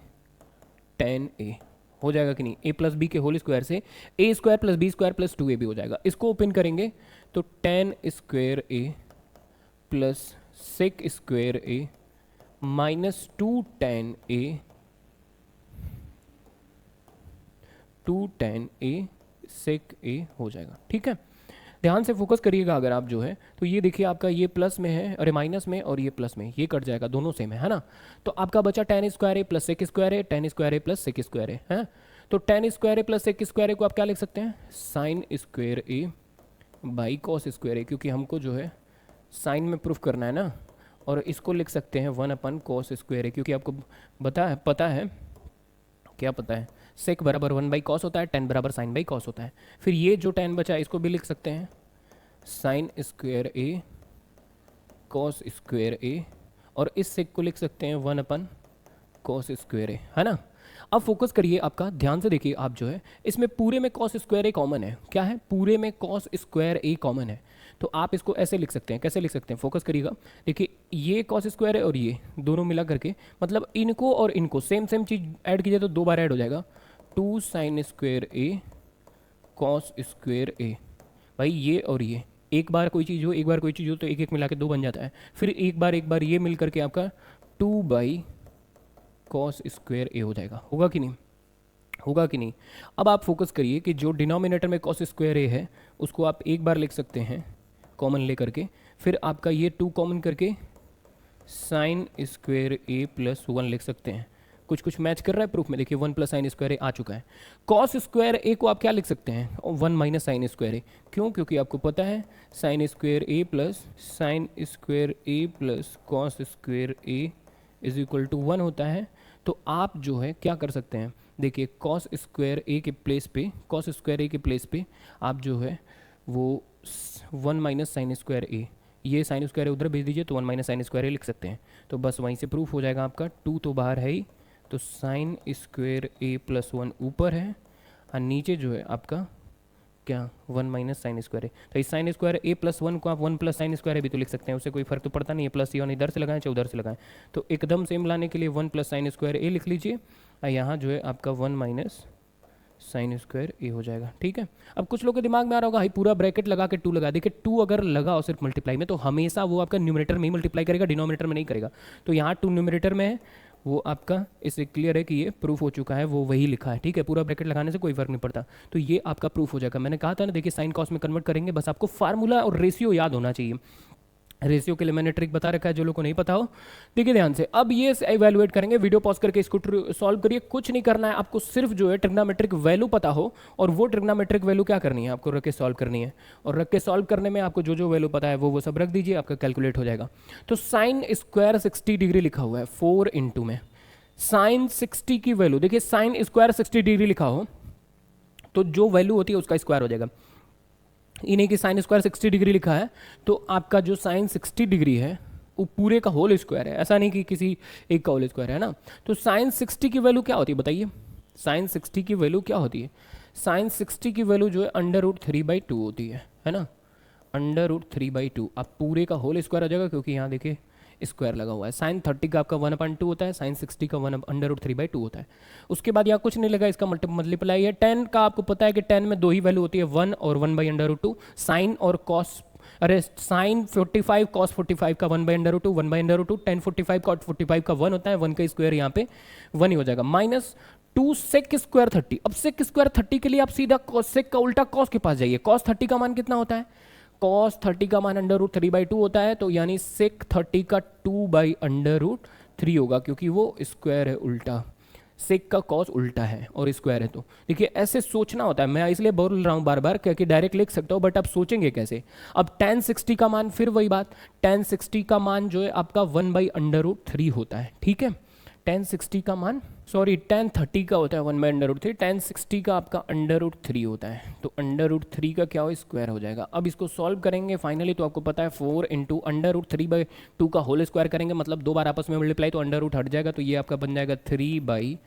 tan a हो जाएगा कि नहीं। a प्लस बी के होल स्क्वायर से a square plus B square plus 2ab हो जाएगा। इसको ओपन करेंगे तो tan square a plus sec square a minus 2 tan a sec a हो जाएगा, ठीक है। ध्यान से फोकस करिएगा अगर आप जो है, तो ये देखिए आपका ये प्लस में है, अरे माइनस में, और ये प्लस में, ये कट जाएगा, दोनों सेम है ना। तो आपका बचा tan square a plus sec square a, tan square a plus sec square a है। तो tan square a plus sec square a को आप क्या लिख सकते हैं, sine square a by cos square A, क्योंकि हमको जो है साइन में प्रूफ करना है ना। और इसको लिख सकते हैं 1 कॉस स्क्वायर ए, क्योंकि आपको पता है क्या पता है, सेक बराबर 1/कॉस होता है, tan बराबर साइन बाई कॉस होता है। फिर ये जो tan बचा है इसको भी लिख सकते हैं साइन स्क्वायर ए कॉस स्क्वायर ए, और इस सेक को लिख सकते हैं 1 कॉस स्क्वायर ए, है ना। अब फोकस करिए आपका, ध्यान से देखिए आप जो है इसमें पूरे में कॉस स्क्वायर ए कॉमन है। क्या है? पूरे में कॉस स्क्वायर ए कॉमन है। तो आप इसको ऐसे लिख सकते हैं, कैसे लिख सकते हैं, फोकस करिएगा। देखिए ये कॉस स्क्वायर है और ये दोनों मिला करके, मतलब इनको और इनको सेम चीज़ ऐड कीजिए तो 2 बार ऐड हो जाएगा, 2 साइन स्क्वायर ए कॉस स्क्वायर ए। भाई ये और ये एक बार कोई चीज़ हो, एक बार कोई चीज़ हो तो एक एक मिला के 2 बन जाता है। फिर एक बार ये मिल करके आपका 2 कॉस स्क्वायर ए हो जाएगा। होगा कि नहीं? होगा कि नहीं? अब आप फोकस करिए कि जो डिनोमिनेटर में कॉस स्क्वायर ए है उसको आप एक बार लिख सकते हैं कॉमन ले करके, फिर आपका ये 2 कॉमन करके साइन स्क्वायर ए प्लस 1 लिख सकते हैं। कुछ मैच कर रहा है प्रूफ में, देखिए 1 प्लस साइन स्क्वायर ए आ चुका है। कॉस स्क्वायर ए को आप क्या लिख सकते हैं? 1 माइनस साइन स्क्वायर ए। क्यों? क्योंकि आपको पता है sine square A plus sine square A plus cos square A is equal to 1 होता है। तो आप जो है क्या कर सकते हैं, देखिए कॉस स्क्वायर ए के प्लेस पे आप जो है वो 1 माइनस साइन स्क्वायर ए, ये साइन स्क्वायर उधर भेज दीजिए तो 1 माइनस साइन स्क्वायर ए लिख सकते हैं। तो बस वहीं से प्रूफ हो जाएगा आपका। 2 तो बाहर है ही, तो साइन स्क्वायर ए प्लस 1 ऊपर है और नीचे जो है आपका क्या 1 माइनस साइन स्क्वायर ए। तो इस साइन स्क्वायर ए प्लस 1 को आप 1 प्लस साइन स्क्वायर ए भी तो लिख सकते हैं, उससे कोई फर्क तो पड़ता नहीं है। प्लस वन इधर से लगाएं चाहे उधर से लगाएं, तो एकदम सेम लाने के लिए 1 प्लस साइन स्क्वायर ए लिख लीजिए और यहाँ जो है आपका 1 माइनस साइन स्क्वायर ए हो जाएगा। ठीक है। अब कुछ लोग के दिमाग में आ रहा होगा भाई पूरा ब्रैकेट लगा के 2 लगा, देखिए 2 अगर लगा हो सिर्फ मल्टीप्लाई में तो हमेशा वो आपका न्यूमरेटर में ही मल्टीप्लाई करेगा, डिनोमिनेटर में नहीं करेगा। तो यहाँ 2 न्यूमरेटर में है, वो आपका इससे क्लियर है कि ये प्रूफ हो चुका है, वो वही लिखा है। ठीक है, पूरा ब्रैकेट लगाने से कोई फर्क नहीं पड़ता, तो ये आपका प्रूफ हो जाएगा। मैंने कहा था ना, देखिए साइन कॉस में कन्वर्ट करेंगे, बस आपको फार्मूला और रेशियो याद होना चाहिए। रेशियो के लिए मैंने ट्रिक बता रखा है, जो लोग को नहीं पता हो देखिए ध्यान से। अब ये इवैल्यूएट करेंगे, वीडियो पॉज करके इसको सॉल्व करिए। कुछ नहीं करना है आपको, सिर्फ जो है ट्रिग्नोमेट्रिक वैल्यू पता हो, और वो ट्रिग्नोमेट्रिक वैल्यू क्या करनी है आपको, रख के सॉल्व करनी है। और रख के सॉल्व करने में आपको जो जो वैल्यू पता है वो सब रख दीजिए, आपका कैलकुलेट हो जाएगा। तो साइन स्क्वायर 60 डिग्री लिखा हुआ है 4 इंटू में साइन 60 की वैल्यू, देखिए साइन स्क्वायर 60 डिग्री लिखा हो तो जो वैल्यू होती है उसका स्क्वायर हो जाएगा। इन्हीं की साइन स्क्वायर 60 डिग्री लिखा है, तो आपका जो साइन 60 डिग्री है वो पूरे का होल स्क्वायर है, ऐसा नहीं कि किसी एक का होल स्क्वायर है ना। तो साइन 60 की वैल्यू क्या होती है बताइए? साइन 60 की वैल्यू क्या होती है? साइन 60 की वैल्यू जो है √3/2 होती है ना। √3/2 अब पूरे का होल स्क्वायर आ जाएगा, क्योंकि यहाँ देखिए स्क्वायर लगा हुआ है। साइन 30 का आपका 1/2 होता है, साइन 60 का √3/2 होता है। उसके बाद यहाँ कुछ नहीं लगा, इसका मल्टीप्लाई है। 10 का आपको पता है कि 10 में 2 ही वैल्यू होती है, 1 और 1/√2। साइन और कॉस, अरे साइन 45 कॉस 45 का 1/√2, 1/√2। tan 45 कॉस 45 का 1 होता है, 1 का स्क्वायर यहाँ पे 1 ही हो जाएगा। Minus 2 sec square 30। अब सेक स्क्वायर 30 के लिए आप सीधा सेक का उल्टा कॉस के पास जाइए। कॉस 30 का मान कितना होता है? कॉस 30 का मान √3/2 होता है, तो यानी सेक 30 का 2/√3 होगा, क्योंकि वो स्क्वायर है उल्टा। सेक का कॉस उल्टा है और स्क्वायर है, तो देखिए ऐसे सोचना होता है। मैं इसलिए बोल रहा हूँ बार बार, क्योंकि डायरेक्ट लिख सकता हूँ बट आप सोचेंगे कैसे। अब tan 60 का मान, फिर वही बात, tan 60 का मान जो है आपका 1/√3 होता है। ठीक है, tan 60 का मान, सॉरी tan 30 का होता है 1/√3, tan 60 का आपका √3 होता है, तो √3 का क्या हो, स्क्वायर हो जाएगा। अब इसको सॉल्व करेंगे फाइनली, तो आपको पता है 4 इंटू √3/2 का होल स्क्वायर करेंगे, मतलब 2 बार आपस में मल्टीप्लाई, तो √, हट जाएगा, तो ये आपका बन जाएगा 3/4।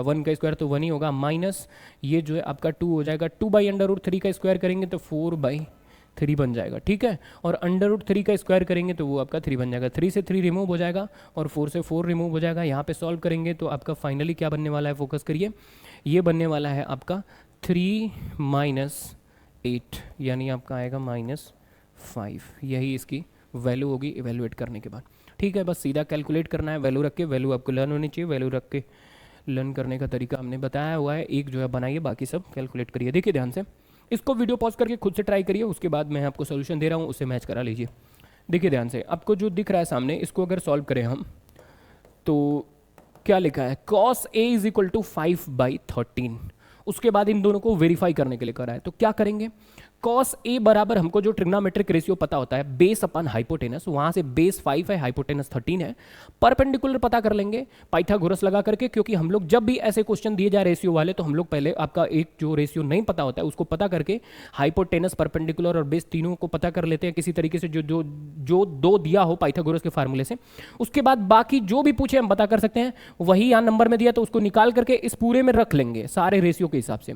1 का स्क्वायर तो 1 ही होगा, माइनस ये जो है आपका 2 हो जाएगा। 2/√3 का स्क्वायर करेंगे तो 4/3 बन जाएगा। ठीक है, और √3 का स्क्वायर करेंगे तो वो आपका 3 बन जाएगा। 3 से 3 रिमूव हो जाएगा और 4 से 4 रिमूव हो जाएगा। यहाँ पे सॉल्व करेंगे तो आपका फाइनली क्या बनने वाला है, फोकस करिए, ये बनने वाला है आपका 3 - 8, यानी आपका आएगा -5। यही इसकी वैल्यू होगी इवेल्युएट करने के बाद। ठीक है, बस सीधा कैलकुलेट करना है, वैल्यू रख के। वैल्यू आपको लर्न होनी चाहिए, वैल्यू रख के लर्न करने का तरीका हमने बताया हुआ है। एक जो है बनाइए, बाकी सब कैलकुलेट करिए। देखिए ध्यान से, इसको वीडियो पॉज करके खुद से ट्राई करिए, उसके बाद मैं आपको सोल्यूशन दे रहा हूँ, उससे मैच करा लीजिए। देखिए ध्यान से, आपको जो दिख रहा है सामने, इसको अगर सॉल्व करें हम तो क्या लिखा है, cos A = 5/13। उसके बाद इन दोनों को वेरीफाई करने के लिए करा है, तो क्या करेंगे, कॉस ए बराबर हमको जो ट्रिग्नोमेट्रिक रेशियो पता होता है बेस अपन हाइपोटेनस, वहां से बेस 5 है, हाइपोटेनस 13 है, परपेंडिकुलर पता कर लेंगे पाइथागोरस लगा करके, क्योंकि हम लोग जब भी ऐसे क्वेश्चन दिए जाए रेशियो वाले तो हम लोग पहले आपका एक जो रेशियो नहीं पता होता है उसको पता करके हाइपोटेनस, परपेंडिकुलर और बेस तीनों को पता कर लेते हैं किसी तरीके से, जो दो दिया हो पाइथागोरस के फार्मूले से। उसके बाद बाकी जो भी पूछे हम पता कर सकते हैं, वही यहाँ नंबर में दिया तो उसको निकाल करके इस पूरे में रख लेंगे सारे रेशियो के हिसाब से,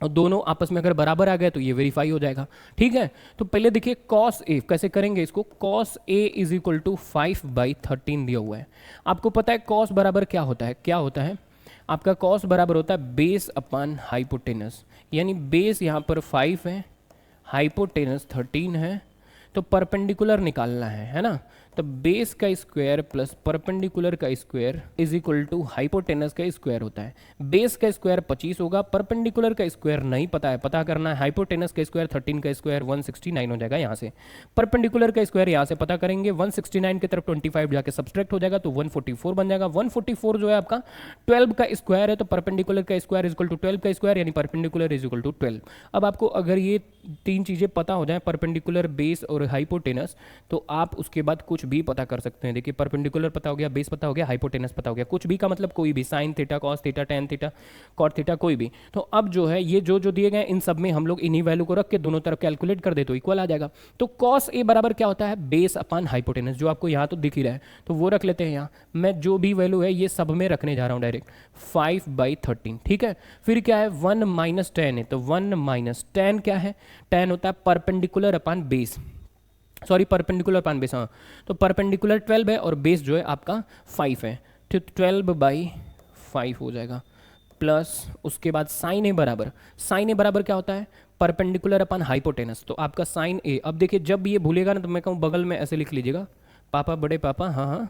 और दोनों आपस में अगर बराबर आ गए तो ये वेरीफाई हो जाएगा। ठीक है, तो पहले देखिए कॉस ए कैसे करेंगे इसको। Cos A is equal to 5/13 दिया हुआ है। आपको पता है कॉस बराबर क्या होता है, क्या होता है आपका कॉस बराबर होता है बेस अपॉन हाइपोटेनस, यानी बेस यहाँ पर 5 है, हाइपोटेनस 13 है, तो परपेंडिकुलर निकालना है ना। तो बेस का स्क्वायर प्लस परपेंडिकुलर का square is equal to hypotenuse का स्क्वायर होता है। बेस का स्क्वायर 25 होगा, परपेंडिकुलर का स्क्वायर नहीं पता है, पता करना है। हाइपोटेनस का स्क्वायर 13 का स्क्वायर 169 हो जाएगा यहाँ से, परपेंडिकुलर का स्क्वायर यहाँ से पता करेंगे, 169 की तरफ 25 जाके सब्सट्रैक्ट हो जाएगा तो 144 बन जाएगा। 144 जो है आपका 12 का स्क्वायर है, तो परपेंडिकुलर का स्क्वायर इज इक्वल टू 12 का स्क्वायर, यानी परपेंडिकुलर इज इक्वल टू 12। अब आपको अगर ये तीन चीज़ें पता हो जाए, परपेंडिकुलर, बेस और हाइपोटेनस, तो आप उसके बाद कुछ भी पता कर सकते हैं। देखिए परपेंडिकुलर पता हो गया, बेस पता हो गया, हाइपोटेनस पता हो गया, कुछ भी का मतलब कोई भी, sine theta, cos theta, tan theta, cot theta, कोई भी। तो अब जो है ये जो दिए गए इन सब में हम लोग इन्हीं वैल्यू को रख के दोनों तरफ कैलकुलेट कर दे तो इक्वल आ जाएगा। तो कॉस ए बराबर क्या होता है, बेस अपॉन हाइपोटेनस, जो आपको यहाँ तो दिख ही रहा है, तो वो रख लेते हैं यहाँ। मैं जो भी वैल्यू है ये सब में रखने जा रहा हूँ डायरेक्ट, 5/13। ठीक है, फिर क्या है 1 - 10 है, तो 1 - 10 क्या है, 10 होता है perpendicular upon base, sorry perpendicular upon base, हाँ। तो परपेंडिकुलर 12 है और बेस जो है आपका 5 है, तो 12/5 हो जाएगा, प्लस उसके बाद साइन ए बराबर, साइन ए बराबर क्या होता है, परपेंडिकुलर अपॉन हाइपोटेनस, तो आपका साइन ए। अब देखिए जब ये भूलेगा ना तो मैं कहूँ बगल में ऐसे लिख लीजिएगा, पापा बड़े पापा, हाँ हाँ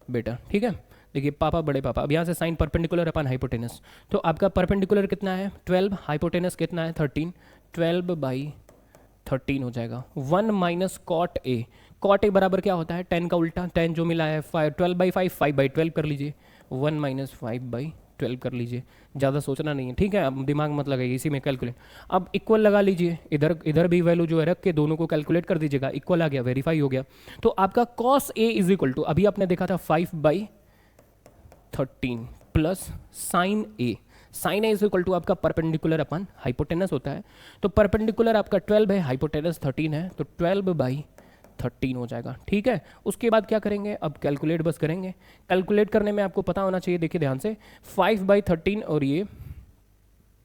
बेटा, ठीक है। देखिए पापा बड़े पापा, अब यहाँ से साइन परपेंडिकुलर अपॉन हाइपोटेनस, तो आपका परपेंडिकुलर कितना है 12, हाइपोटेनस कितना है 13, 12/13 हो जाएगा। 1 - कॉट ए, कॉट ए बराबर क्या होता है 10 का उल्टा, 10 जो मिला है 12/5, 5/12 कर लीजिए, 1 - 5/12 कर लीजिए, ज़्यादा सोचना नहीं है, ठीक है। अब दिमाग मत लगाइए, इसी में कैलकुलेट। अब इक्वल लगा लीजिए, इधर इधर भी वैल्यू जो है रख के दोनों को कैलकुलेट कर दीजिएगा, इक्वल आ गया, वेरीफाई हो गया। तो आपका cos A is equal to, अभी आपने देखा था 5/13 plus sine A, sine A is equal to आपका परपेंडिकुलर अपन हाइपोटेनस होता है, तो परपेंडिकुलर आपका 12 है, हाइपोटेनस 13 है, तो 12/13 हो जाएगा। ठीक है, उसके बाद क्या करेंगे, अब कैलकुलेट बस करेंगे। कैलकुलेट करने में आपको पता होना चाहिए, देखिए ध्यान से, 5/13 और ये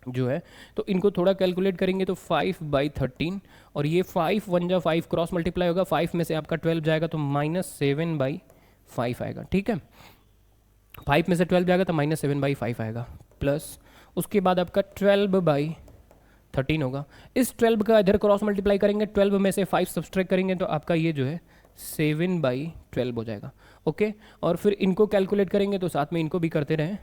जो है, तो इनको थोड़ा कैलकुलेट करेंगे तो 5/13 और ये 5 1 जा 5 क्रॉस मल्टीप्लाई होगा, 5 में से आपका 12 जाएगा तो -7/5 आएगा। ठीक है, 5 में से 12 जाएगा तो -7/5 आएगा, प्लस उसके बाद आपका 12/13 होगा। इस 12 का इधर क्रॉस मल्टीप्लाई करेंगे, 12 में से 5 सब्सट्रैक्ट करेंगे तो आपका ये जो है 7/12 हो जाएगा। ओके, और फिर इनको कैलकुलेट करेंगे तो साथ में इनको भी करते रहें,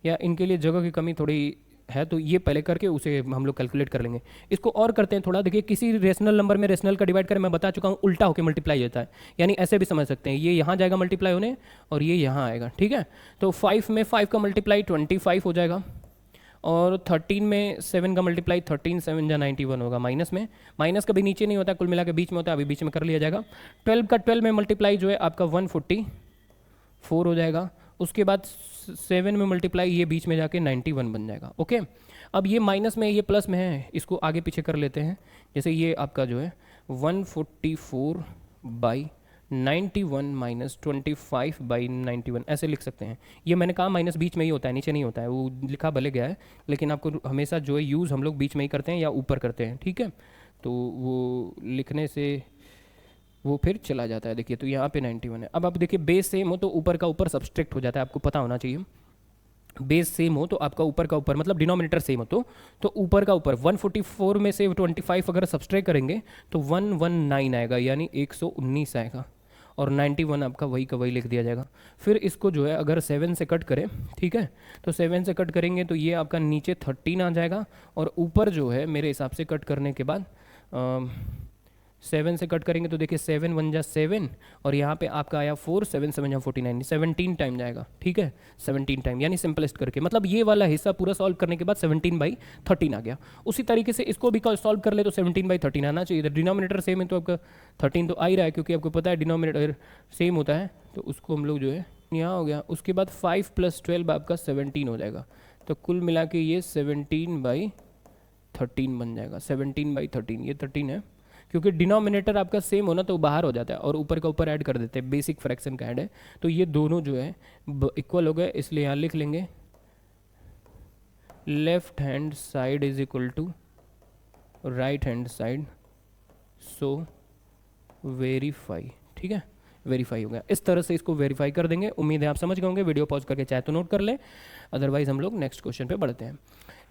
या इनके लिए जगह की कमी थोड़ी है तो ये पहले करके उसे हम लोग कैलकुलेट कर लेंगे। इसको और करते हैं थोड़ा, देखिए किसी रेशनल नंबर में रेशनल का डिवाइड करें, मैं बता चुका हूँ उल्टा होकर मल्टीप्लाई होता है, यानी ऐसे भी समझ सकते हैं, ये यहाँ जाएगा मल्टीप्लाई होने और ये यहाँ आएगा। ठीक है, तो 5 में 5 का मल्टीप्लाई 25 हो जाएगा, और 13 में 7 का मल्टीप्लाई 13 7 जा 91 होगा, माइनस में, माइनस कभी नीचे नहीं होता, कुल मिला के बीच में होता है, अभी बीच में कर लिया जाएगा। 12 का 12 में मल्टीप्लाई जो है आपका 144 हो जाएगा, उसके बाद 7 में मल्टीप्लाई ये बीच में जाके 91 बन जाएगा। ओके, अब ये माइनस में ये प्लस में है, इसको आगे पीछे कर लेते हैं, जैसे ये आपका जो है 144/91 - 25/91 ऐसे लिख सकते हैं। ये मैंने कहा माइनस बीच में ही होता है, नीचे नहीं होता है, वो लिखा भले गया है, लेकिन आपको हमेशा जो है यूज़ हम लोग बीच में ही करते हैं या ऊपर करते हैं। ठीक है, तो वो लिखने से वो फिर चला जाता है। देखिए तो यहाँ पे 91 है। अब आप देखिए बेस सेम हो तो ऊपर का ऊपर सब्सट्रैक्ट हो जाता है, आपको पता होना चाहिए। बेस सेम हो तो आपका ऊपर का ऊपर मतलब डिनोमिनेटर सेम हो तो ऊपर का ऊपर 144 में से 25 अगर सब्सट्रैक्ट करेंगे तो 119 आएगा, यानी 119 आएगा, और 91 आपका वही का वही लिख दिया जाएगा। फिर इसको जो है अगर 7 से कट करें, ठीक है, तो 7 से कट करेंगे तो ये आपका नीचे 13 आ जाएगा, और ऊपर जो है मेरे हिसाब से कट करने के बाद 7 से कट करेंगे तो देखिए 7 वन जा 7 और यहाँ पे आपका आया 4, 7 7 जा 49, 17 टाइम जाएगा, ठीक है, 17 टाइम, यानी सिंपलेस्ट करके मतलब ये वाला हिस्सा पूरा सॉल्व करने के बाद 17/13 आ गया। उसी तरीके से इसको भी सॉल्व कर ले तो 17/13 आना चाहिए। इधर डिनोमिनेटर सेम है तो आपका 13 तो आ ही रहा है, क्योंकि आपको पता है डिनोमिनेटर सेम होता है, तो उसको हम लोग जो है यहाँ हो गया। उसके बाद 5 + 12 आपका 17 हो जाएगा, तो कुल मिला के ये 17/13 बन जाएगा। 17/13 ये 13 है, क्योंकि डिनोमिनेटर आपका सेम होना तो बाहर हो जाता है और ऊपर का ऊपर ऐड कर देते हैं, बेसिक फ्रैक्शन का ऐड है, तो ये दोनों जो है इक्वल हो गए, इसलिए यहाँ लिख लेंगे left hand side is equal to right hand side, so verify, ठीक है, वेरीफाई हो गया। इस तरह से इसको वेरीफाई कर देंगे। उम्मीद है आप समझ गए होंगे, वीडियो पॉज करके चाहे तो नोट कर लें, अदरवाइज हम लोग नेक्स्ट क्वेश्चन पे बढ़ते हैं।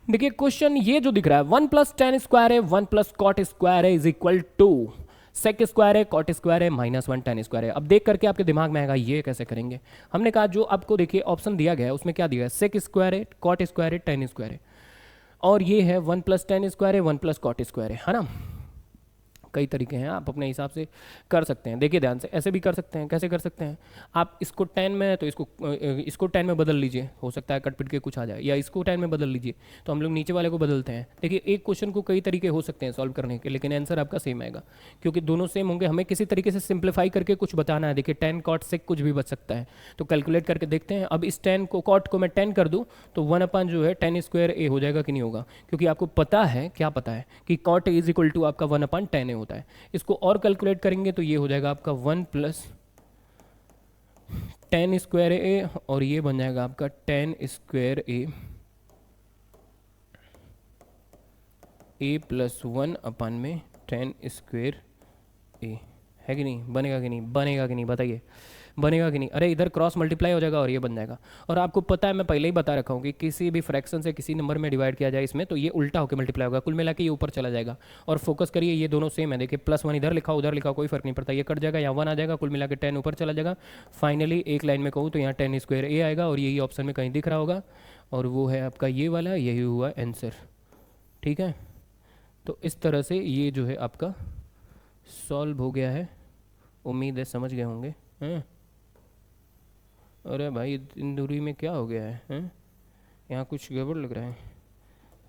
देखिए क्वेश्चन ये जो दिख रहा है 1 + tan स्क्वायर है 1 + cot स्क्वायर है is equal to sec square है cot स्क्वायर है -1 tan स्क्वायर है। अब देख करके आपके दिमाग में आएगा ये कैसे करेंगे। हमने कहा जो आपको देखिए ऑप्शन दिया गया है उसमें क्या दिया है, सेक स्क्वायर है, cot स्क्वायर है, tan स्क्वायर है, और ये है 1 + tan स्क्वायर है 1 + cot स्क्वायर है ना। कई तरीके हैं, आप अपने हिसाब से कर सकते हैं। देखिए ध्यान से, ऐसे भी कर सकते हैं। कैसे कर सकते हैं, आप इसको 10 में है तो इसको 10 में बदल लीजिए, हो सकता है कट पिट के कुछ आ जाए, या इसको 10 में बदल लीजिए, तो हम लोग नीचे वाले को बदलते हैं। देखिए एक क्वेश्चन को कई तरीके हो सकते हैं सॉल्व करने के, लेकिन आंसर आपका सेम आएगा, क्योंकि दोनों सेम होंगे। हमें किसी तरीके से सिंप्लीफाई करके कुछ बताना है। देखिए 10 cot sec कुछ भी बच सकता है, तो कैलकुलेट करके देखते हैं। अब इस 10 को cot को मैं 10 कर दूँ तो 1 जो है tan स्क्वायर a हो जाएगा कि नहीं होगा, क्योंकि आपको पता है, क्या पता है कि cot a is equal to आपका 1/tan a होता है। इसको और कैलकुलेट करेंगे तो ये हो जाएगा आपका 1 + tan स्क्वायर ए, और ये बन जाएगा आपका tan स्क्वायर ए + 1 tan स्क्वायर ए, है कि नहीं, बनेगा कि नहीं, बनेगा कि नहीं, बताइए बनेगा कि नहीं। अरे इधर क्रॉस मल्टीप्लाई हो जाएगा और ये बन जाएगा। और आपको पता है, मैं पहले ही बता रखा हूँ कि किसी भी फ्रैक्शन से किसी नंबर में डिवाइड किया जाए इसमें, तो ये उल्टा होकर मल्टीप्लाई होगा, कुल मिला के ये ऊपर चला जाएगा। और फोकस करिए, ये दोनों सेम है। देखिए +1 इधर लिखा उधर लिखा कोई फर्क नहीं पड़ता, ये कट जाएगा, यहाँ 1 आ जाएगा, कुल मिला के 10 ऊपर चला जाएगा। फाइनली एक लाइन में कहूँ तो यहाँ tan स्क्वायर ए आएगा, और यही ऑप्शन में कहीं दिख रहा होगा, और वो है आपका ये वाला, यही हुआ आंसर, ठीक है। तो इस तरह से ये जो है आपका सॉल्व हो गया है। उम्मीद है समझ गए होंगे, हैं। अरे भाई इन दूरी में क्या हो गया है, हैं? यहाँ कुछ गड़बड़ लग रहा है,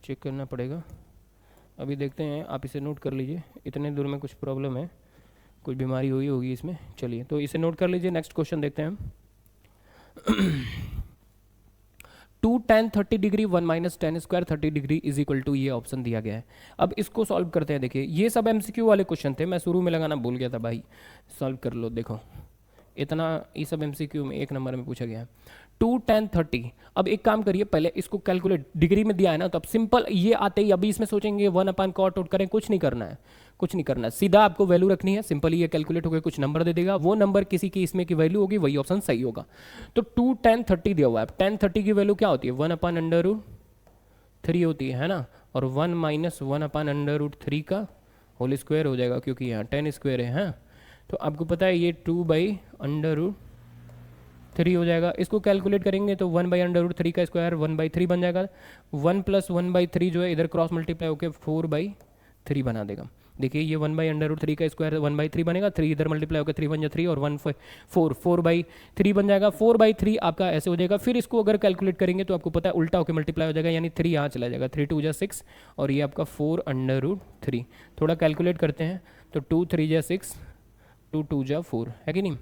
चेक करना पड़ेगा। अभी देखते हैं, आप इसे नोट कर लीजिए, इतने दूर में कुछ प्रॉब्लम है, कुछ बीमारी हुई होगी इसमें। चलिए तो इसे नोट कर लीजिए, नेक्स्ट क्वेश्चन देखते हैं हम। 2 tan 30 degree 1 - tan square 30 degree is equal to, ये ऑप्शन दिया गया है। अब इसको सॉल्व करते हैं। देखिए ये सब MCQ वाले क्वेश्चन थे, मैं शुरू में लगाना भूल गया था भाई, सॉल्व कर लो। देखो इतना, ये सब MCQ में 1 नंबर में पूछा गया है। 2 tan 30, अब एक काम करिए, पहले इसको कैलकुलेट, डिग्री में दिया है ना, तो अब सिंपल ये आते ही अभी इसमें सोचेंगे 1/cot आउट करें, कुछ नहीं करना है, कुछ नहीं करना है, सीधा आपको वैल्यू रखनी है। सिंपल ये कैलकुलेट हो गया, कुछ नंबर दे देगा, वो नंबर किसी की इसमें की वैल्यू होगी, वही ऑप्शन सही होगा। तो 2 tan 30 दिया हुआ है, tan 30 की वैल्यू क्या होती है, 1/√3 होती है ना, और 1 - 1/√3 का होल स्क्वायर हो जाएगा, क्योंकि यहाँ tan स्क्वायर है, हाँ। तो आपको पता है ये 2/√3 हो जाएगा। इसको कैलकुलेट करेंगे तो 1/√3 का स्क्वायर 1/3 बन जाएगा। 1 + 1/3 जो है इधर क्रॉस मल्टीप्लाई होकर 4/3 बना देगा। देखिए ये 1/√3 का स्क्वायर 1/3 बनेगा, 3 इधर मल्टीप्लाई होकर 3 × 3 और 1 4/3 बन जाएगा। 4/3 आपका ऐसे हो जाएगा। फिर इसको अगर कैलकुलेट करेंगे तो आपको पता है उल्टा होकर मल्टीप्लाई हो जाएगा, यानी 3 यहाँ चला जाएगा, 3 × 2 = 6, और ये आपका 4/√3। थोड़ा कैलकुलेट करते हैं तो 2 × 3 = 6, 2 × 2 = 4, है कि नहीं।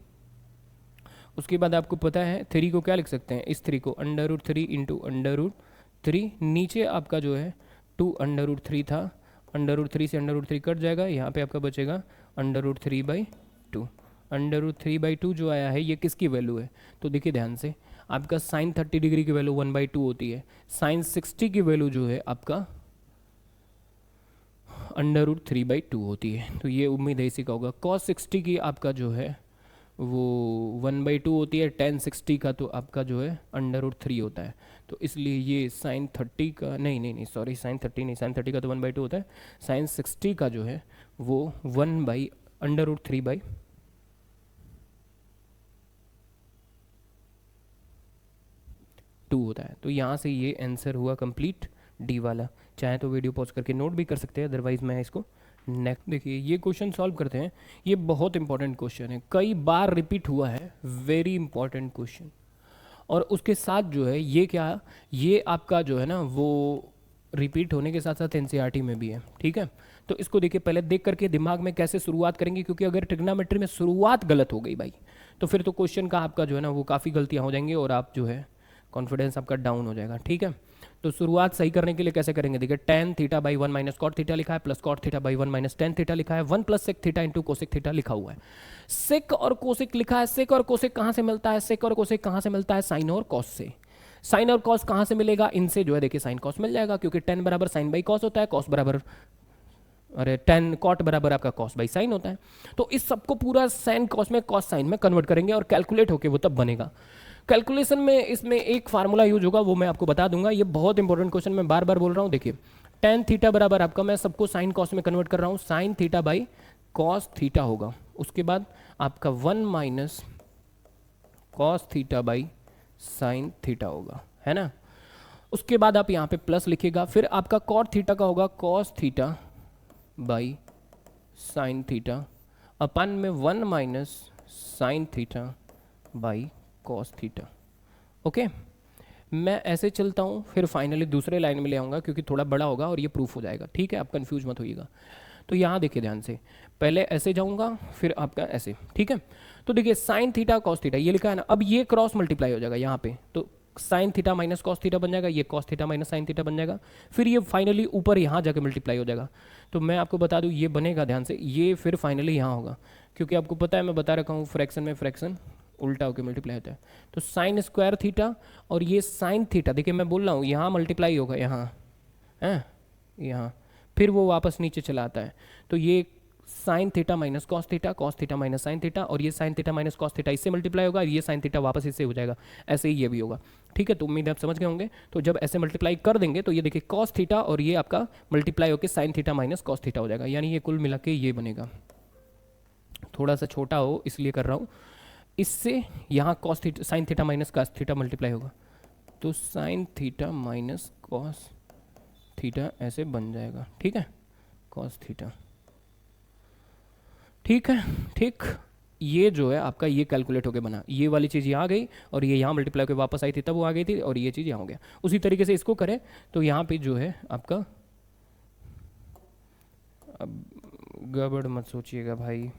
उसके बाद आपको पता है 3 को क्या लिख सकते हैं, इस 3 को √3 × √3, नीचे आपका जो है 2/√3 था, √3 से √3 कट जाएगा, यहाँ पे आपका बचेगा √3/2। √3/2 जो आया है ये किसकी वैल्यू है, तो देखिए ध्यान से, आपका sin 30 डिग्री की वैल्यू 1/2 होती है, sin 60 की वैल्यू जो है आपका √3/2 होती है। तो ये उम्मीद है इसी का होगा। cos 60 की आपका जो है वो 1/2 होती है, tan 60 का तो आपका जो है √3 होता है। तो इसलिए ये sin 30 का नहीं सॉरी, sin 30 नहीं, sin 30 का तो 1/2 होता है, sin 60 का जो है वो 1/√3/2 होता है। तो यहाँ से ये आंसर हुआ कंप्लीट, डी वाला। चाहे तो वीडियो पॉज करके नोट भी कर सकते हैं, अदरवाइज मैं इसको नेक्स्ट देखिए, ये क्वेश्चन सॉल्व करते हैं। ये बहुत इंपॉर्टेंट क्वेश्चन है, कई बार रिपीट हुआ है, वेरी इंपॉर्टेंट क्वेश्चन। और उसके साथ जो है ये क्या, ये आपका जो है ना वो रिपीट होने के साथ साथ एनसीईआरटी में भी है, ठीक है। तो इसको देखिए, पहले देख करके दिमाग में कैसे शुरुआत करेंगे, क्योंकि अगर ट्रिग्नोमेट्री में शुरुआत गलत हो गई भाई, तो फिर तो क्वेश्चन का आपका जो है ना वो काफ़ी गलतियाँ हो जाएंगी और आप जो है कॉन्फिडेंस आपका डाउन हो जाएगा, ठीक है। तो शुरुआत सही करने के लिए कैसे करेंगे, देखिए tan theta by one minus cot theta लिखा है, plus cot theta by one minus tan theta लिखा है, one plus sec theta into cosec theta लिखा हुआ है। सेक और कोसेक लिखा है, सेक और कोसेक कहाँ से मिलता है, सेक और कोसेक कहाँ से मिलता है, साइन और कॉस से। साइन और कॉस कहाँ से मिलेगा, इनसे जो है देखिए साइन कॉस मिल जाएगा, क्योंकि टेन बराबर साइन बाई कॉस होता है, कॉस बराबर अरे टेन कॉट बराबर आपका कॉस बाई साइन होता है। तो इस सबको पूरा साइन कॉस में कॉस साइन में कन्वर्ट करेंगे और कैलकुलेट होके वो तब बनेगा। कैलकुलेशन में इसमें एक फार्मूला यूज होगा, वो मैं आपको बता दूंगा। ये बहुत इंपॉर्टेंट क्वेश्चन, मैं बार बार बोल रहा हूँ। देखिए टेन थीटा बराबर आपका, मैं सबको साइन कॉस में कन्वर्ट कर रहा हूँ, sign theta by cos theta होगा। उसके बाद आपका one minus cos theta by sine theta होगा, है ना। उसके बाद आप यहाँ पे प्लस लिखिएगा, फिर आपका कॉट थीटा का होगा cos theta by sine theta upon में one minus sine theta by cos theta. Okay, मैं ऐसे चलता हूँ, फिर फाइनली दूसरे लाइन में ले आऊँगा, क्योंकि थोड़ा बड़ा होगा और ये प्रूफ हो जाएगा, ठीक है। आप कंफ्यूज मत होइएगा। तो यहाँ देखिए ध्यान से, पहले ऐसे जाऊँगा, फिर आपका ऐसे, ठीक है। तो देखिए साइन थीटा कॉस थीटा ये लिखा है ना, अब ये क्रॉस मल्टीप्लाई हो जाएगा यहाँ पे, तो sign theta minus cos theta बन जाएगा, ये cos theta minus sine theta बन जाएगा, फिर ये फाइनली ऊपर यहाँ जाके मल्टीप्लाई हो जाएगा। तो मैं आपको बता दूँ ये बनेगा, ध्यान से, ये फिर फाइनली यहाँ होगा, क्योंकि आपको पता है मैं बता रखा हूँ फ्रैक्शन में फ्रैक्शन उल्टा होकर मल्टीप्लाई होता है। तो साइन स्क्वायर थीटा और ये साइन थीटा, देखिए मैं बोल रहा हूँ यहाँ मल्टीप्लाई होगा, यहाँ है, यहाँ फिर वो वापस नीचे चला आता है। तो ये sine theta minus cos theta minus sine theta, और ये sine theta minus cos theta इससे मल्टीप्लाई होगा, ये साइन थीटा वापस इससे हो जाएगा, ऐसे ही ये भी होगा, ठीक है। तो उम्मीद आप समझ गए होंगे। तो जब ऐसे मल्टीप्लाई कर देंगे तो ये देखिए कॉस थीटा और ये आपका मल्टीप्लाई होकर sign theta minus cos theta हो जाएगा, यानी ये कुल मिला के ये बनेगा। थोड़ा सा छोटा हो इसलिए कर रहा हूँ, इससे यहाँ cos theta sign theta minus cos theta multiply होगा, तो sign theta minus cos theta ऐसे बन जाएगा, ठीक है, कॉस थीटा, ठीक है। ठीक, ये जो है आपका ये कैलकुलेट होके बना, ये वाली चीज़ यहाँ आ गई और ये यहाँ मल्टीप्लाई होकर वापस आई थी, तब वो आ गई थी, और ये चीज़ यहाँ हो गया। उसी तरीके से इसको करें तो यहाँ पे जो है आपका, अब गड़बड़ मत सोचिएगा भाई,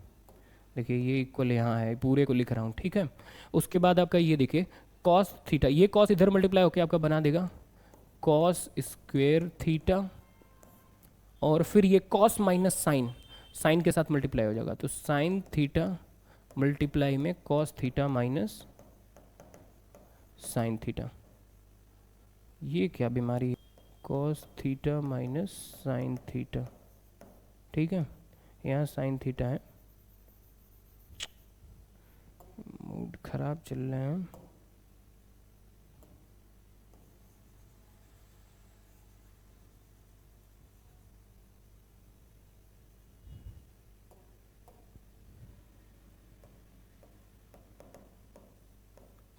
देखिए ये इक्वल यहाँ है, पूरे को लिख रहा हूँ, ठीक है। उसके बाद आपका ये देखिए कॉस थीटा, ये कॉस इधर मल्टीप्लाई होकर आपका बना देगा कॉस स्क्वेयर थीटा, और फिर ये कॉस माइनस साइन, साइन के साथ मल्टीप्लाई हो जाएगा, तो साइन थीटा मल्टीप्लाई में cos theta minus sine theta. ये क्या बीमारी है, cos theta minus sine theta, ठीक है। यहाँ साइन थीटा है, मूड खराब चल रहे हैं।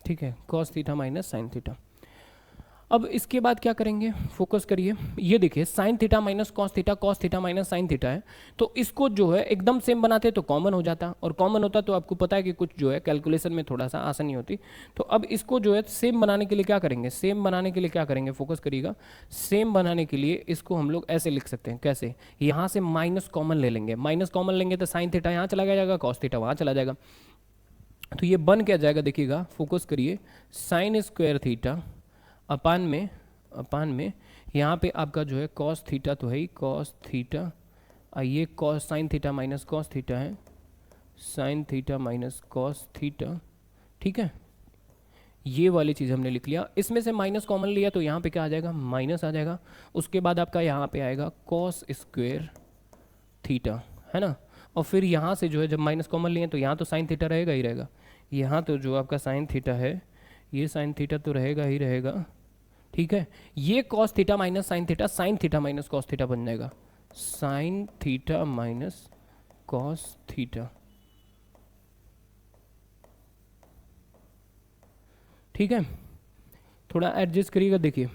ठीक है, cos theta minus sine theta. अब इसके बाद क्या करेंगे, फोकस करिए, ये देखिए sign theta minus cos theta minus sine theta है, तो इसको जो है एकदम सेम बनाते तो कॉमन हो जाता, और कॉमन होता तो आपको पता है कि कुछ जो है कैलकुलेशन में थोड़ा सा आसानी होती। तो अब इसको जो है सेम बनाने के लिए क्या करेंगे, सेम बनाने के लिए क्या करेंगे, फोकस करिएगा। सेम बनाने के लिए इसको हम लोग ऐसे लिख सकते हैं, कैसे, यहाँ से माइनस कॉमन ले लेंगे, माइनस कॉमन लेंगे तो साइन थीटा यहाँ चला जाएगा, कॉस थीटा वहाँ चला जाएगा, तो ये बन क्या जाएगा, देखिएगा फोकस करिए, साइन स्क्वायर थीटा अपान में यहाँ पे आपका जो है कॉस थीटा तो है ही, कॉस थीटा, ये cos sine theta minus cos theta है, sine theta minus cos theta, ठीक है। ये वाली चीज़ हमने लिख लिया, इसमें से माइनस कॉमन लिया तो यहाँ पे क्या आ जाएगा, माइनस आ जाएगा। उसके बाद आपका यहाँ पे आएगा कॉस स्क्वेयर थीटा, है ना, और फिर यहाँ से जो है जब माइनस कॉमन लिए तो यहाँ तो साइन थीटा रहेगा ही रहेगा, यहाँ तो जो आपका साइन थीटा है ये साइन थीटा तो रहेगा ही रहेगा, ठीक है। ये cos theta minus sine theta minus cos theta बन जाएगा, sign theta minus cos theta, ठीक है। थोड़ा एडजस्ट करिएगा, देखिए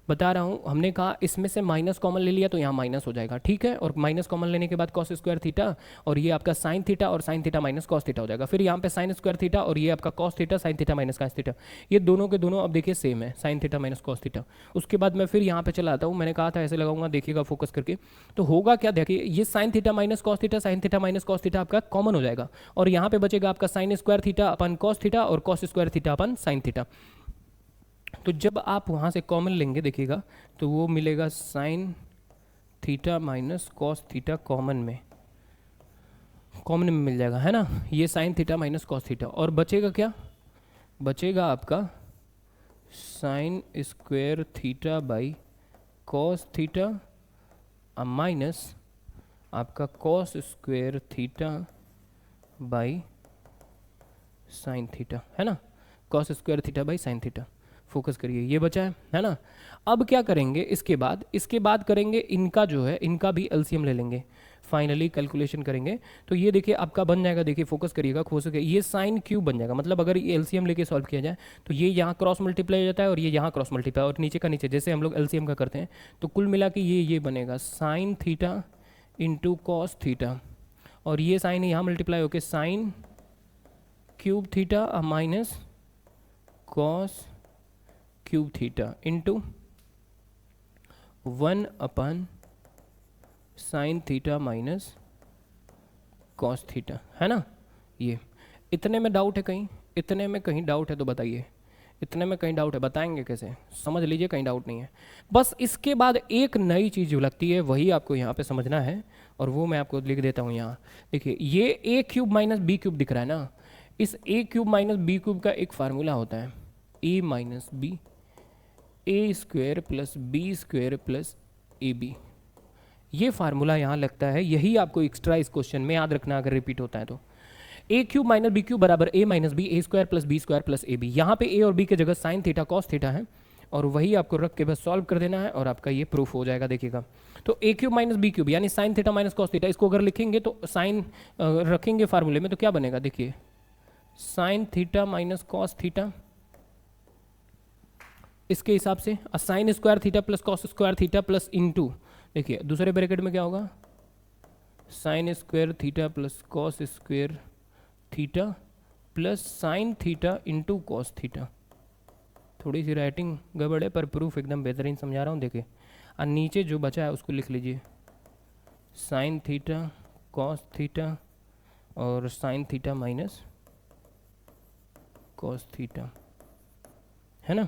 बता रहा हूँ, हमने कहा इसमें से माइनस कॉमन ले लिया तो यहाँ माइनस हो जाएगा, ठीक है। और माइनस कॉमन लेने के बाद कॉस स्क्वायर थीटा और ये आपका साइन थीटा और sign theta minus cos theta हो जाएगा। फिर यहाँ पे साइन स्क्वायर थीटा और ये आपका cos theta, sign theta minus cos theta, ये दोनों के दोनों अब देखिए सेम है, sine theta minus cos theta. उसके बाद मैं फिर यहाँ पे चला आता हूँ, मैंने कहा था ऐसे लगाऊंगा, देखिएगा फोकस करके, तो होगा क्या, देखिए ये sine theta minus cos theta, sign theta minus cos theta आपका कॉमन हो जाएगा और यहाँ पे बचेगा आपका sine square theta upon cos theta और cos square theta upon sine theta. तो जब आप वहाँ से कॉमन लेंगे देखिएगा तो वो मिलेगा sine theta minus cos theta common में मिल जाएगा, है ना। ये sine theta minus cos theta और बचेगा क्या, बचेगा आपका sine square theta by cos theta minus आपका cos square theta by sine theta, है ना, cos square theta by sine theta. Focus करिए, ये बचा है ना। अब क्या करेंगे इसके बाद करेंगे इनका जो है, इनका भी एलसीएम ले लेंगे, फाइनली कैलकुलेशन करेंगे। तो ये देखिए आपका बन जाएगा, देखिए फोकस करिएगा, खोस के ये साइन क्यूब बन जाएगा। मतलब अगर ये एलसीएम लेके सॉल्व किया जाए तो ये यहाँ क्रॉस मल्टीप्लाई हो जाता है और ये यहाँ क्रॉस मल्टीप्लाई और नीचे का नीचे, जैसे हम लोग एलसीएम का करते हैं। तो कुल मिला के ये बनेगा sine theta into cos theta और ये साइन यहाँ मल्टीप्लाई होकर sine cube theta minus cos cube theta into 1 upon sine theta minus cos theta, है ना। ये इतने में डाउट है कहीं, इतने में कहीं डाउट है तो बताइए, इतने में कहीं डाउट है, बताएंगे कैसे, समझ लीजिए कहीं डाउट नहीं है। बस इसके बाद एक नई चीज़ जो लगती है वही आपको यहाँ पे समझना है और वो मैं आपको लिख देता हूँ यहाँ। देखिए ये A cube minus B cube दिख रहा है ना, इस A cube minus B cube का एक फार्मूला होता है A minus B, A square plus B square plus A B. ये फार्मूला यहाँ लगता है, यही आपको एक्स्ट्रा इस क्वेश्चन में याद रखना अगर रिपीट होता है तो। A cube minus B cube बराबर A minus B, A square plus B square plus A B. यहाँ पे ए और बी की जगह साइन थीटा कॉस थीटा है और वही आपको रख के बस सॉल्व कर देना है और आपका ये प्रूफ हो जाएगा। देखिएगा तो A cube minus B cube यानी sign theta minus cos theta, इसको अगर लिखेंगे तो साइन रखेंगे फार्मूले में तो क्या बनेगा, देखिए sign theta minus cos theta, इसके हिसाब से sign square theta plus cos square theta plus into, देखिए दूसरे ब्रैकेट में क्या होगा, sign square theta plus cos square theta plus sine theta into cos theta. थोड़ी सी राइटिंग गड़बड़ है पर प्रूफ एकदम बेहतरीन समझा रहा हूँ। देखिए और नीचे जो बचा है उसको लिख लीजिए, साइन थीटा कॉस थीटा और sign theta minus cos theta, है ना।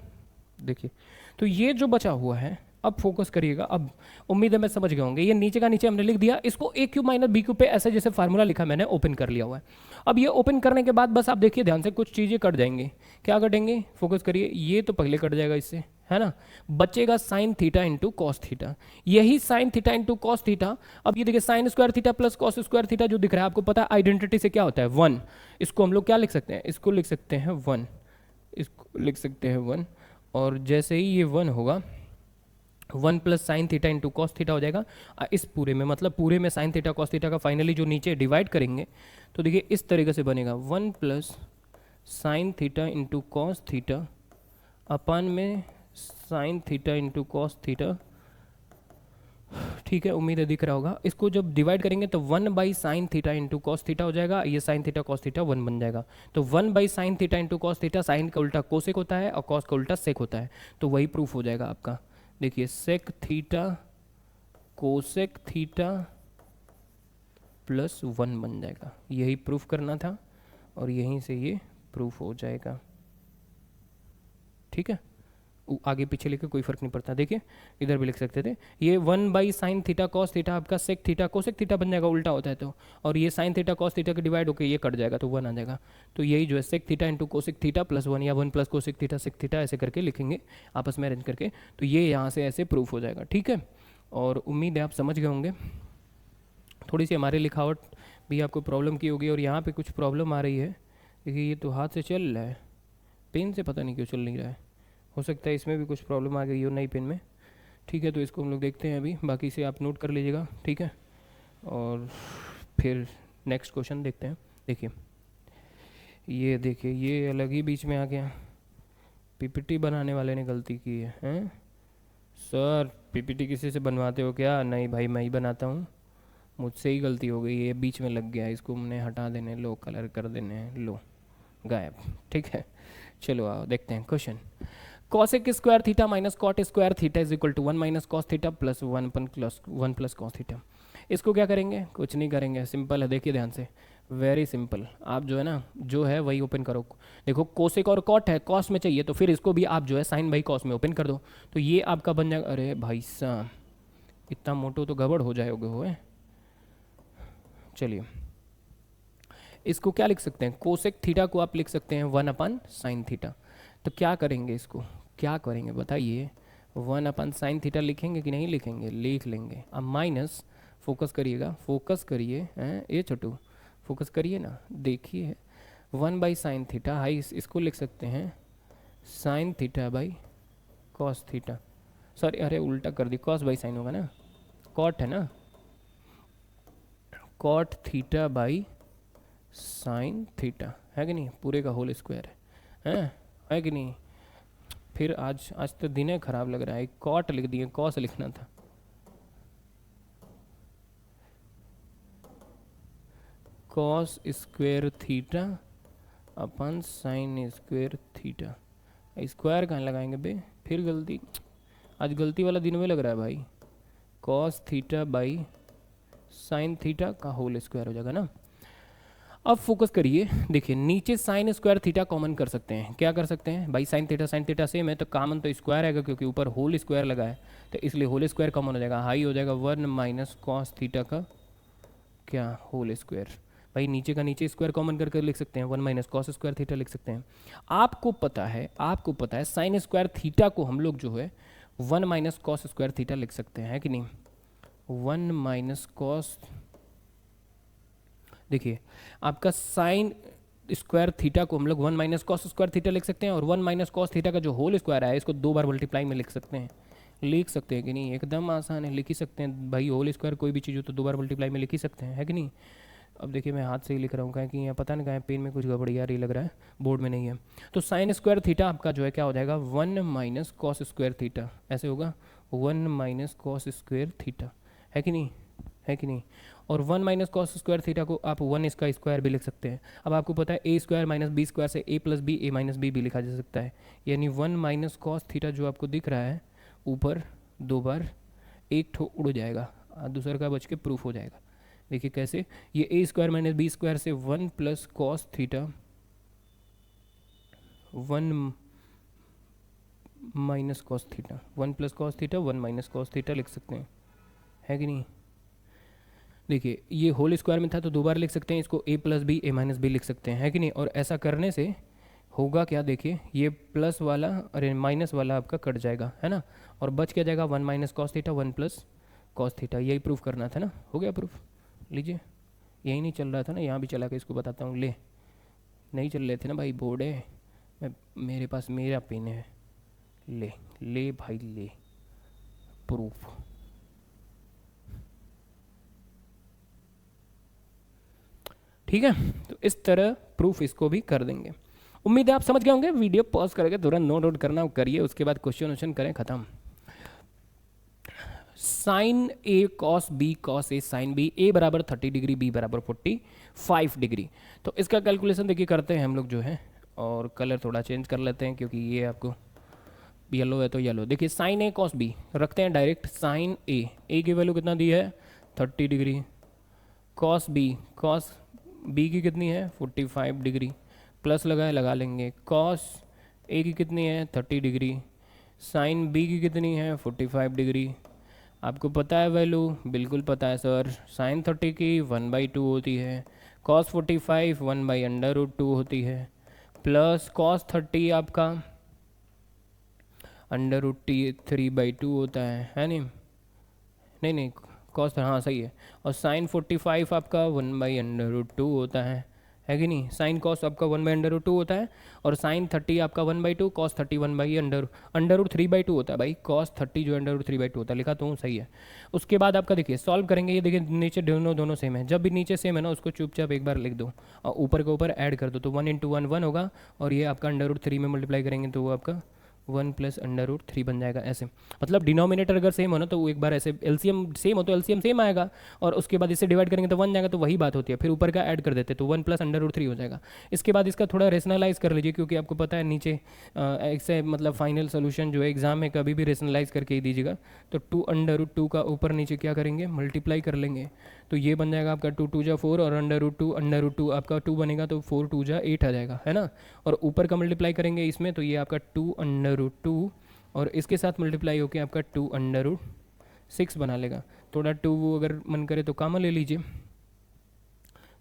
देखिए तो ये जो बचा हुआ है, अब फोकस करिएगा, अब उम्मीद है मैं समझ गए होंगे। ये नीचे का नीचे हमने लिख दिया, इसको ए क्यूब माइनस बी क्यूब पे ऐसे जैसे फार्मूला लिखा मैंने ओपन कर लिया हुआ है। अब ये ओपन करने के बाद बस आप देखिए ध्यान से, कुछ चीज़ें कट जाएंगी। क्या कटेंगे, फोकस करिए, ये तो पहले कट जाएगा इससे, है ना। बचेगा sine theta into cos theta, यही sine theta into cos theta. अब ये देखिए sine square theta plus cos square theta जो दिख रहा है आपको पता है आइडेंटिटी से क्या होता है, 1। इसको हम लोग क्या लिख सकते हैं, इसको लिख सकते हैं 1, इसको लिख सकते हैं 1। और जैसे ही ये 1 होगा, 1 plus sine theta into cos theta हो जाएगा। इस पूरे में मतलब पूरे में साइन थीटा कॉस थीटा का फाइनली जो नीचे डिवाइड करेंगे तो देखिए इस तरीके से बनेगा 1 plus sine theta into cos theta upon में sine theta into cos theta, ठीक है, उम्मीद है दिख रहा होगा। इसको जब डिवाइड करेंगे तो 1 by sine theta into cos theta हो जाएगा, ये साइन थीटा कॉस थीटा 1 बन जाएगा। तो 1 by sine theta into cos theta, sine का उल्टा कोसेक होता है और कॉस का उल्टा सेक होता है, तो वही प्रूफ हो जाएगा आपका। देखिए sec theta cosec theta plus 1 बन जाएगा, यही प्रूफ करना था और यहीं से ये प्रूफ हो जाएगा, ठीक है। आगे पीछे लिखे कोई फर्क नहीं पड़ता। देखिए इधर भी लिख सकते थे, ये 1 by sine theta cos theta आपका सेक थीटा कोसेक थीटा बन जाएगा, उल्टा होता है तो, और ये साइन थीटा कॉस थीटा के डिवाइड होकर ये कट जाएगा तो 1 आ जाएगा। तो यही जो है sec theta into cosec theta plus 1 या 1 plus cosec theta sec theta ऐसे करके लिखेंगे आपस में अरेंज करके, तो ये यहाँ से ऐसे प्रूफ हो जाएगा, ठीक है। और उम्मीद है आप समझ गए होंगे। थोड़ी सी हमारी लिखावट भी आपको प्रॉब्लम की होगी और यहाँ पर कुछ प्रॉब्लम आ रही है। देखिए ये तो हाथ से चल रहा है, पेन से पता नहीं क्यों चल नहीं रहा है, हो सकता है इसमें भी कुछ प्रॉब्लम आ गई हो नई पेन में, ठीक है। तो इसको हम लोग देखते हैं अभी, बाकी से आप नोट कर लीजिएगा, ठीक है। और फिर नेक्स्ट क्वेश्चन देखते हैं। देखिए ये देखिए ये अलग ही बीच में आ गया, पीपीटी बनाने वाले ने गलती की है, हैं? सर पीपीटी किसी से बनवाते हो क्या? नहीं भाई, मैं ही बनाता हूँ। मुझसे ही गलती हो गई, ये बीच में लग गया, इसको हमने हटा देने, लो कलर कर देने, लो गायब। ठीक है, चलो आओ देखते हैं question. Cosec square theta minus cot square theta is equal to 1 minus cos theta plus 1 plus cos theta. इसको क्या करेंगे? कुछ नहीं करेंगे, सिंपल है, देखिए ध्यान से, वेरी सिंपल। आप जो है ना, जो है वही ओपन करो। देखो कोसेक और कॉट है, कॉस में चाहिए तो फिर इसको भी आप जो है साइन बाई कॉस में ओपन कर दो, तो ये आपका बन जाएगा। अरे भाई साहब, इतना मोटो तो गड़बड़ हो जाओगे हो। चलिए इसको क्या लिख सकते हैं? कोसेक थीटा को आप लिख सकते हैं 1 अपन साइन थीटा। तो क्या करेंगे इसको, क्या करेंगे बताइए? 1 अपन साइन थीटा लिखेंगे कि नहीं लिखेंगे? लिख लेंगे। अब माइनस, फोकस करिएगा, फोकस करिए हैं ये छोटू, फोकस करिए ना, देखिए 1 बाई साइन थीटा, हाई इसको लिख सकते हैं sign theta by cos theta. Sorry, अरे उल्टा कर दी, कॉस बाई साइन होगा ना, कॉट है ना, cot theta by sine theta, है कि नहीं? पूरे का होल स्क्वायर है कि नहीं? फिर आज आज तो दिन है खराब लग रहा है, कॉट लिख दिए, कॉस लिखना था। Cos square theta upon sine square theta. Square कहाँ लगाएंगे बे? फिर गलती, आज गलती वाला दिन में लग रहा है भाई। Cos theta by sine theta का होल स्क्वायर हो जाएगा ना। अब फोकस करिए, देखिए नीचे साइन स्क्वायर थीटा कॉमन कर सकते हैं। क्या कर सकते हैं भाई? साइन थीटा सेम है तो कॉमन तो स्क्वायर आएगा, क्योंकि ऊपर होल स्क्वायर लगा है, तो इसलिए होल स्क्वायर कॉमन हो जाएगा। हाई हो जाएगा 1 माइनस कॉस थीटा का क्या होल स्क्वायर। भाई नीचे का नीचे स्क्वायर कॉमन करके लिख सकते हैं, 1 माइनस कॉस स्क्वायर थीटा लिख सकते हैं। आपको पता है साइन स्क्वायर थीटा को हम लोग जो है 1 माइनस कॉस स्क्वायर थीटा लिख सकते हैं, है कि नहीं? 1 माइनस कॉस, देखिए आपका साइन स्क्वायर थीटा को हम लोग 1 माइनस कॉस स्क्वायर थीटा लिख सकते हैं, और 1 माइनस कॉस थीटा का जो होल स्क्वायर है इसको 2 बार मल्टीप्लाई में लिख सकते हैं। लिख सकते हैं कि नहीं? एकदम आसान है, लिख ही सकते हैं भाई। होल स्क्वायर कोई भी चीज़ हो तो 2 बार मल्टीप्लाई में लिख ही सकते हैं, है कि नहीं? अब देखिए मैं हाथ से ही लिख रहा हूँ, कहें कि यहाँ पता नहीं कहाँ पेन में कुछ गड़बड़ी आ रही लग रहा है, बोर्ड में नहीं है। तो साइन स्क्वायर थीटा आपका जो है क्या हो जाएगा? 1 माइनस कॉस स्क्वायर थीटा, ऐसे होगा 1 माइनस कॉस स्क्वायर थीटा, है कि नहीं? है कि नहीं? और 1 माइनस कॉस स्क्वायर थीटा को आप 1 इसका स्क्वायर भी लिख सकते हैं। अब आपको पता है ए स्क्वायर माइनस बी स्क्वायर से ए प्लस बी, ए माइनस बी भी लिखा जा सकता है। यानी 1 माइनस कॉस थीटा जो आपको दिख रहा है ऊपर 2 बार, एक ठो उड़ जाएगा, दूसरा का बच के प्रूफ हो जाएगा। देखिए कैसे, ये ए स्क्वायर माइनस बी स्क्वायर से 1 plus cos theta, 1 minus cos theta, 1 plus cos theta, 1 minus cos theta लिख सकते हैं, है कि नहीं? देखिए ये होल स्क्वायर में था तो 2 बार लिख सकते हैं इसको, ए प्लस बी, ए माइनस बी लिख सकते हैं, है कि नहीं? और ऐसा करने से होगा क्या? देखिए ये प्लस वाला अरे माइनस वाला आपका कट जाएगा, है ना, और बच क्या जाएगा? 1 minus cos theta, 1 plus cos theta. यही प्रूफ करना था ना, हो गया प्रूफ। लीजिए, यही नहीं चल रहा था ना, यहाँ भी चला के इसको बताता हूँ। ले, नहीं चल रहे थे ना भाई, बोर्ड है, मैं मेरे पास मेरा पेन है, ले ले भाई ले, प्रूफ। ठीक है, तो इस तरह प्रूफ इसको भी कर देंगे। उम्मीद है आप समझ गए होंगे। वीडियो पॉज करके तुरंत नोट आउट करना करिए, उसके बाद क्वेश्चन वोश्चन करें, खत्म। Sign A cos B cos A sine B, ए बराबर 30 डिग्री, बी बराबर 45 डिग्री। तो इसका कैलकुलेशन देखिए करते हैं हम लोग जो है, और कलर थोड़ा चेंज कर लेते हैं क्योंकि ये आपको येलो है तो येलो। देखिए साइन ए कॉस बी रखते हैं डायरेक्ट, साइन ए की वैल्यू कितना दी है? 30 डिग्री। कॉस बी की कितनी है? 45 डिग्री। प्लस लगा लेंगे, कॉस ए की कितनी है? 30 डिग्री। साइन बी की कितनी है? 45 डिग्री। आपको पता है वैल्यू? बिल्कुल पता है सर। साइन 30 की 1/2 होती है, कॉस 45 1/√2 होती है, प्लस कॉस 30 आपका √3/2 होता है नहीं? नहीं कॉस, हाँ सही है। और साइन 45 आपका 1/√2 होता है कि नहीं? साइन कॉस आपका 1/√2 होता है, और साइन 30 आपका 1/2, कॉस 30 1/√3/2 होता है भाई। कॉस 30 जो √3/2 होता है, लिखा तो हूँ सही है। उसके बाद आपका देखिए सॉल्व करेंगे, ये देखिए नीचे दोनों सेम है। जब भी नीचे सेम है ना, उसको चुपचाप एक बार लिख दो और ऊपर के ऊपर ऐड कर दो, तो 1 × 1 1 होगा, और ये आपका √3 में मल्टीप्लाई करेंगे तो वो आपका 1 प्लस अंडर रूट 3 बन जाएगा ऐसे। मतलब डिनोमिनेटर अगर सेम हो ना तो वो एक बार ऐसे एलसीएम सेम हो तो एलसीएम सेम आएगा, और उसके बाद इसे डिवाइड करेंगे तो 1 जाएगा, तो वही बात होती है। फिर ऊपर का ऐड कर देते तो 1 प्लस अंडर रूट 3 हो जाएगा। इसके बाद इसका थोड़ा रेशनलाइज कर लीजिए, क्योंकि आपको पता है नीचे ऐसे मतलब फाइनल सोल्यूशन जो है एग्जाम में कभी भी रेशनलाइज करके ही दीजिएगा। तो 2 अंडर रूट 2 का ऊपर नीचे क्या करेंगे, मल्टीप्लाई कर लेंगे, तो ये बन जाएगा आपका 2 2 जा 4, और अंडर रूट 2 आपका 2 बनेगा, तो 4 2 जा 8 आ जाएगा, है ना। और ऊपर का मल्टीप्लाई करेंगे इसमें, तो ये आपका 2 अंडर रूट 2 और इसके साथ मल्टीप्लाई होकर आपका 2 अंडर रूट 6 बना लेगा। थोड़ा 2 अगर मन करे तो कॉमन ले लीजिए,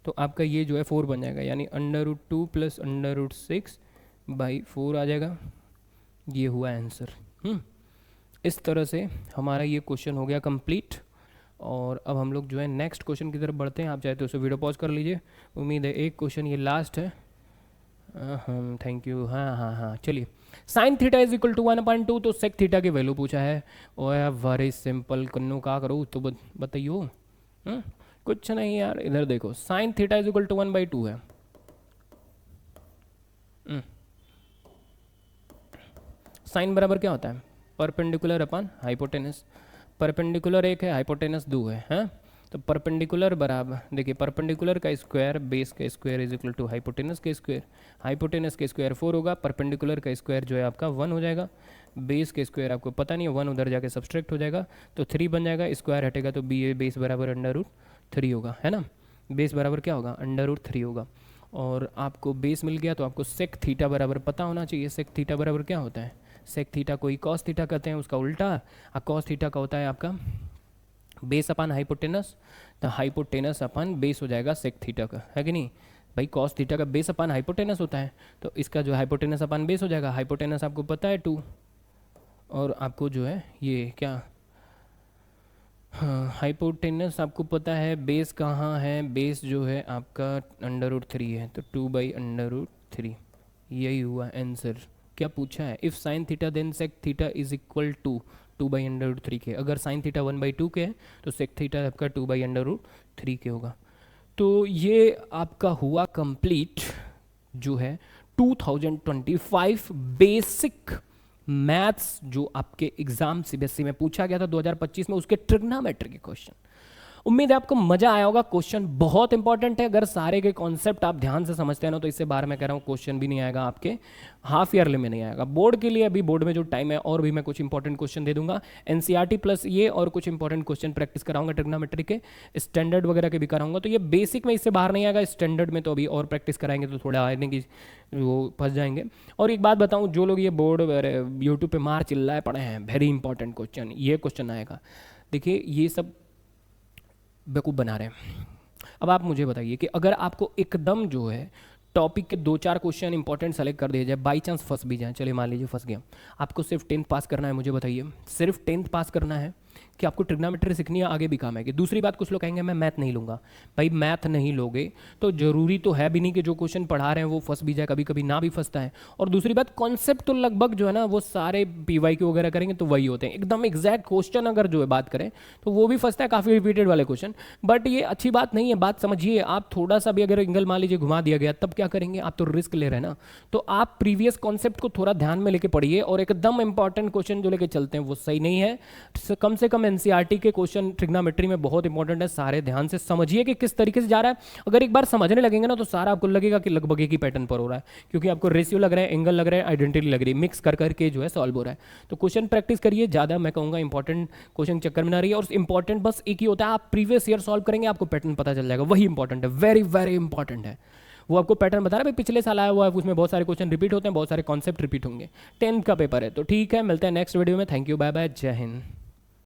तो आपका ये जो है 4 बन जाएगा, यानी under root 2 plus under root 6 by 4 आ जाएगा। ये हुआ आंसर। इस तरह से हमारा ये क्वेश्चन हो गया कंप्लीट। और अब हम लोग जो है नेक्स्ट क्वेश्चन की तरफ बढ़ते हैं। आप चाहे तो उसे वीडियो पॉज कर लीजिए। उम्मीद है एक क्वेश्चन ये लास्ट है। Thank you. हाँ, चलिए। Sine theta is equal to 1/2, तो सेक थीटा की वैल्यू पूछा है। ओए वेरी सिंपल, कन्नू का करो तो बताइयो। कुछ नहीं यार, इधर देखो, sine theta is equal to 1/2 है। साइन बराबर क्या होता है, परपेंडिकुलर अपन हाइपोटेनस। परपेंडिकुलर एक है, हाइपोटेनस 2 है, हाँ। तो परपेंडिकुलर बराबर, देखिए परपेंडिकुलर का स्क्वायर बेस का square is equal to hypotenuse के स्क्वायर। हाइपोटेनस के स्क्वायर 4 होगा, परपेंडिकुलर का स्क्वायर जो है आपका 1 हो जाएगा। बेस के स्क्वायर आपको पता नहीं है, 1 उधर जाके सब्सट्रैक्ट हो जाएगा, तो 3 बन जाएगा। स्क्वायर हटेगा तो बेस बराबर अंडर रूट 3 होगा, है ना। बेस बराबर क्या होगा, अंडर रूट 3 होगा। और आपको बेस मिल गया, तो आपको सेक थीटा बराबर पता होना चाहिए। सेक थीटा बराबर क्या होता है, सेक थीटा कोई कॉस थीटा कहते हैं, उसका उल्टा। कॉस थीटा का होता है आपका बेस अपान हाइपोटेनस, तो हाइपोटेनस अपान बेस हो जाएगा सेक थीटा का, है कि नहीं भाई। कॉस थीटा का बेस अपान हाइपोटेनस होता है, तो इसका जो हाइपोटेनस अपान बेस हो जाएगा। हाइपोटेनस आपको पता है 2, और आपको जो है ये क्या, हाँ, हाइपोटेनस आपको पता है बेस कहाँ है, बेस जो है आपका अंडर रूट 3 है, तो 2/√3। यही हुआ आंसर। क्या पूछा है, if sine theta then sec theta is equal to 2/√3 के। अगर साइन थीटा 1/2 के है तो सेक थीटा आपका 2/√3 के होगा। तो ये आपका हुआ कंप्लीट जो है 2025 बेसिक मैथ्स, जो आपके एग्जाम सीबीएसई में पूछा गया था 2025 में, उसके ट्रिग्नोमेट्री के क्वेश्चन। उम्मीद है आपको मजा आया होगा। क्वेश्चन बहुत इंपॉर्टेंट है, अगर सारे के कॉन्सेप्ट आप ध्यान से समझते हैं ना, तो इससे बाहर मैं कह रहा हूँ क्वेश्चन भी नहीं आएगा आपके, हाफ ईयरली में नहीं आएगा। बोर्ड के लिए अभी बोर्ड में जो टाइम है, और भी मैं कुछ इंपॉर्टेंट क्वेश्चन दे दूंगा एनसीईआरटी प्लस ये, और कुछ इंपॉर्टेंट क्वेश्चन प्रैक्टिस कराऊंगा ट्रिग्नोमेट्री के, स्टैंडर्ड वगैरह के भी कराऊंगा। तो ये बेसिक में इससे बाहर नहीं आएगा, स्टैंडर्ड में तो अभी और प्रैक्टिस कराएंगे तो थोड़ा आने की वो फंस जाएंगे। और एक बात बताऊं, जो लोग ये बोर्ड यूट्यूब पे मार चिल्लाए पड़े हैं, वेरी इंपॉर्टेंट क्वेश्चन, ये क्वेश्चन आएगा। देखिए ये सब बेवकूफ़ बना रहे हैं। अब आप मुझे बताइए कि अगर आपको एकदम जो है टॉपिक के 2-4 क्वेश्चन इंपॉर्टेंट सेलेक्ट कर दिया जाए, बाई चांस फंस भी जाए, चलिए मान लीजिए फंस गया, आपको सिर्फ 10th पास करना है, मुझे बताइए सिर्फ 10th पास करना है कि आपको ट्रिग्नोमेट्री सीखनी है, आगे भी काम आएगी। दूसरी बात, कुछ लोग कहेंगे मैं मैथ नहीं लूँगा। भाई मैथ नहीं लोगे तो जरूरी तो है भी नहीं कि जो क्वेश्चन पढ़ा रहे हैं वो फंस भी जाए, कभी कभी ना भी फंसता है। और दूसरी बात, कॉन्सेप्ट तो लगभग जो है ना वो सारे PYQ वगैरह करेंगे तो वही होते हैं, एकदम एग्जैक्ट क्वेश्चन अगर जो है बात करें तो वो भी फंसता है, काफ़ी रिपीटेड वाले क्वेश्चन। बट ये अच्छी बात नहीं है, बात समझिए। आप थोड़ा सा भी अगर एंगल मान लीजिए घुमा दिया गया, तब क्या करेंगे, आप तो रिस्क ले रहे हैं ना। तो आप प्रीवियस कॉन्सेप्ट को थोड़ा ध्यान में लेके पढ़िए, और एकदम इंपॉर्टेंट क्वेश्चन जो लेके चलते हैं वो सही नहीं है। कम से कम एनसीईआरटी के क्वेश्चन ट्रिग्नोमेट्री में बहुत इंपॉर्टेंट है, सारे ध्यान से समझिए कि किस तरीके से जा रहा है। अगर एक बार समझने लगेंगे ना तो सारा आपको लगेगा कि लगभग एक ही पैटर्न पर हो रहा है, क्योंकि आपको रेशियो लग रहा है, एंगल लग रहा है, आइडेंटिटी लग रही है, मिक्स कर करके जो है सॉल्व हो रहा है। तो क्वेश्चन प्रैक्टिस करिए, ज़्यादा मैं कहूँगा इंपॉर्टेंट क्वेश्चन चक्कर में ना रहिए। और इंपॉर्टेंट बस एक ही होता है, आप प्रीवियस ईयर सॉल्व करेंगे आपको पैटर्न पता चल जाएगा, वही इंपॉर्टेंट है, वेरी वेरी इंपॉर्टेंट है। वो आपको पैटर्न बता रहा है, भाई पिछले साल आया हुआ है, उसमें बहुत सारे क्वेश्चन रिपीट होते हैं, बहुत सारे कॉन्सेप्ट रिपीट होंगे। 10th का पेपर है। तो ठीक है, मिलते हैं नेक्स्ट वीडियो में। थैंक यू, बाय बाय, जय हिंद।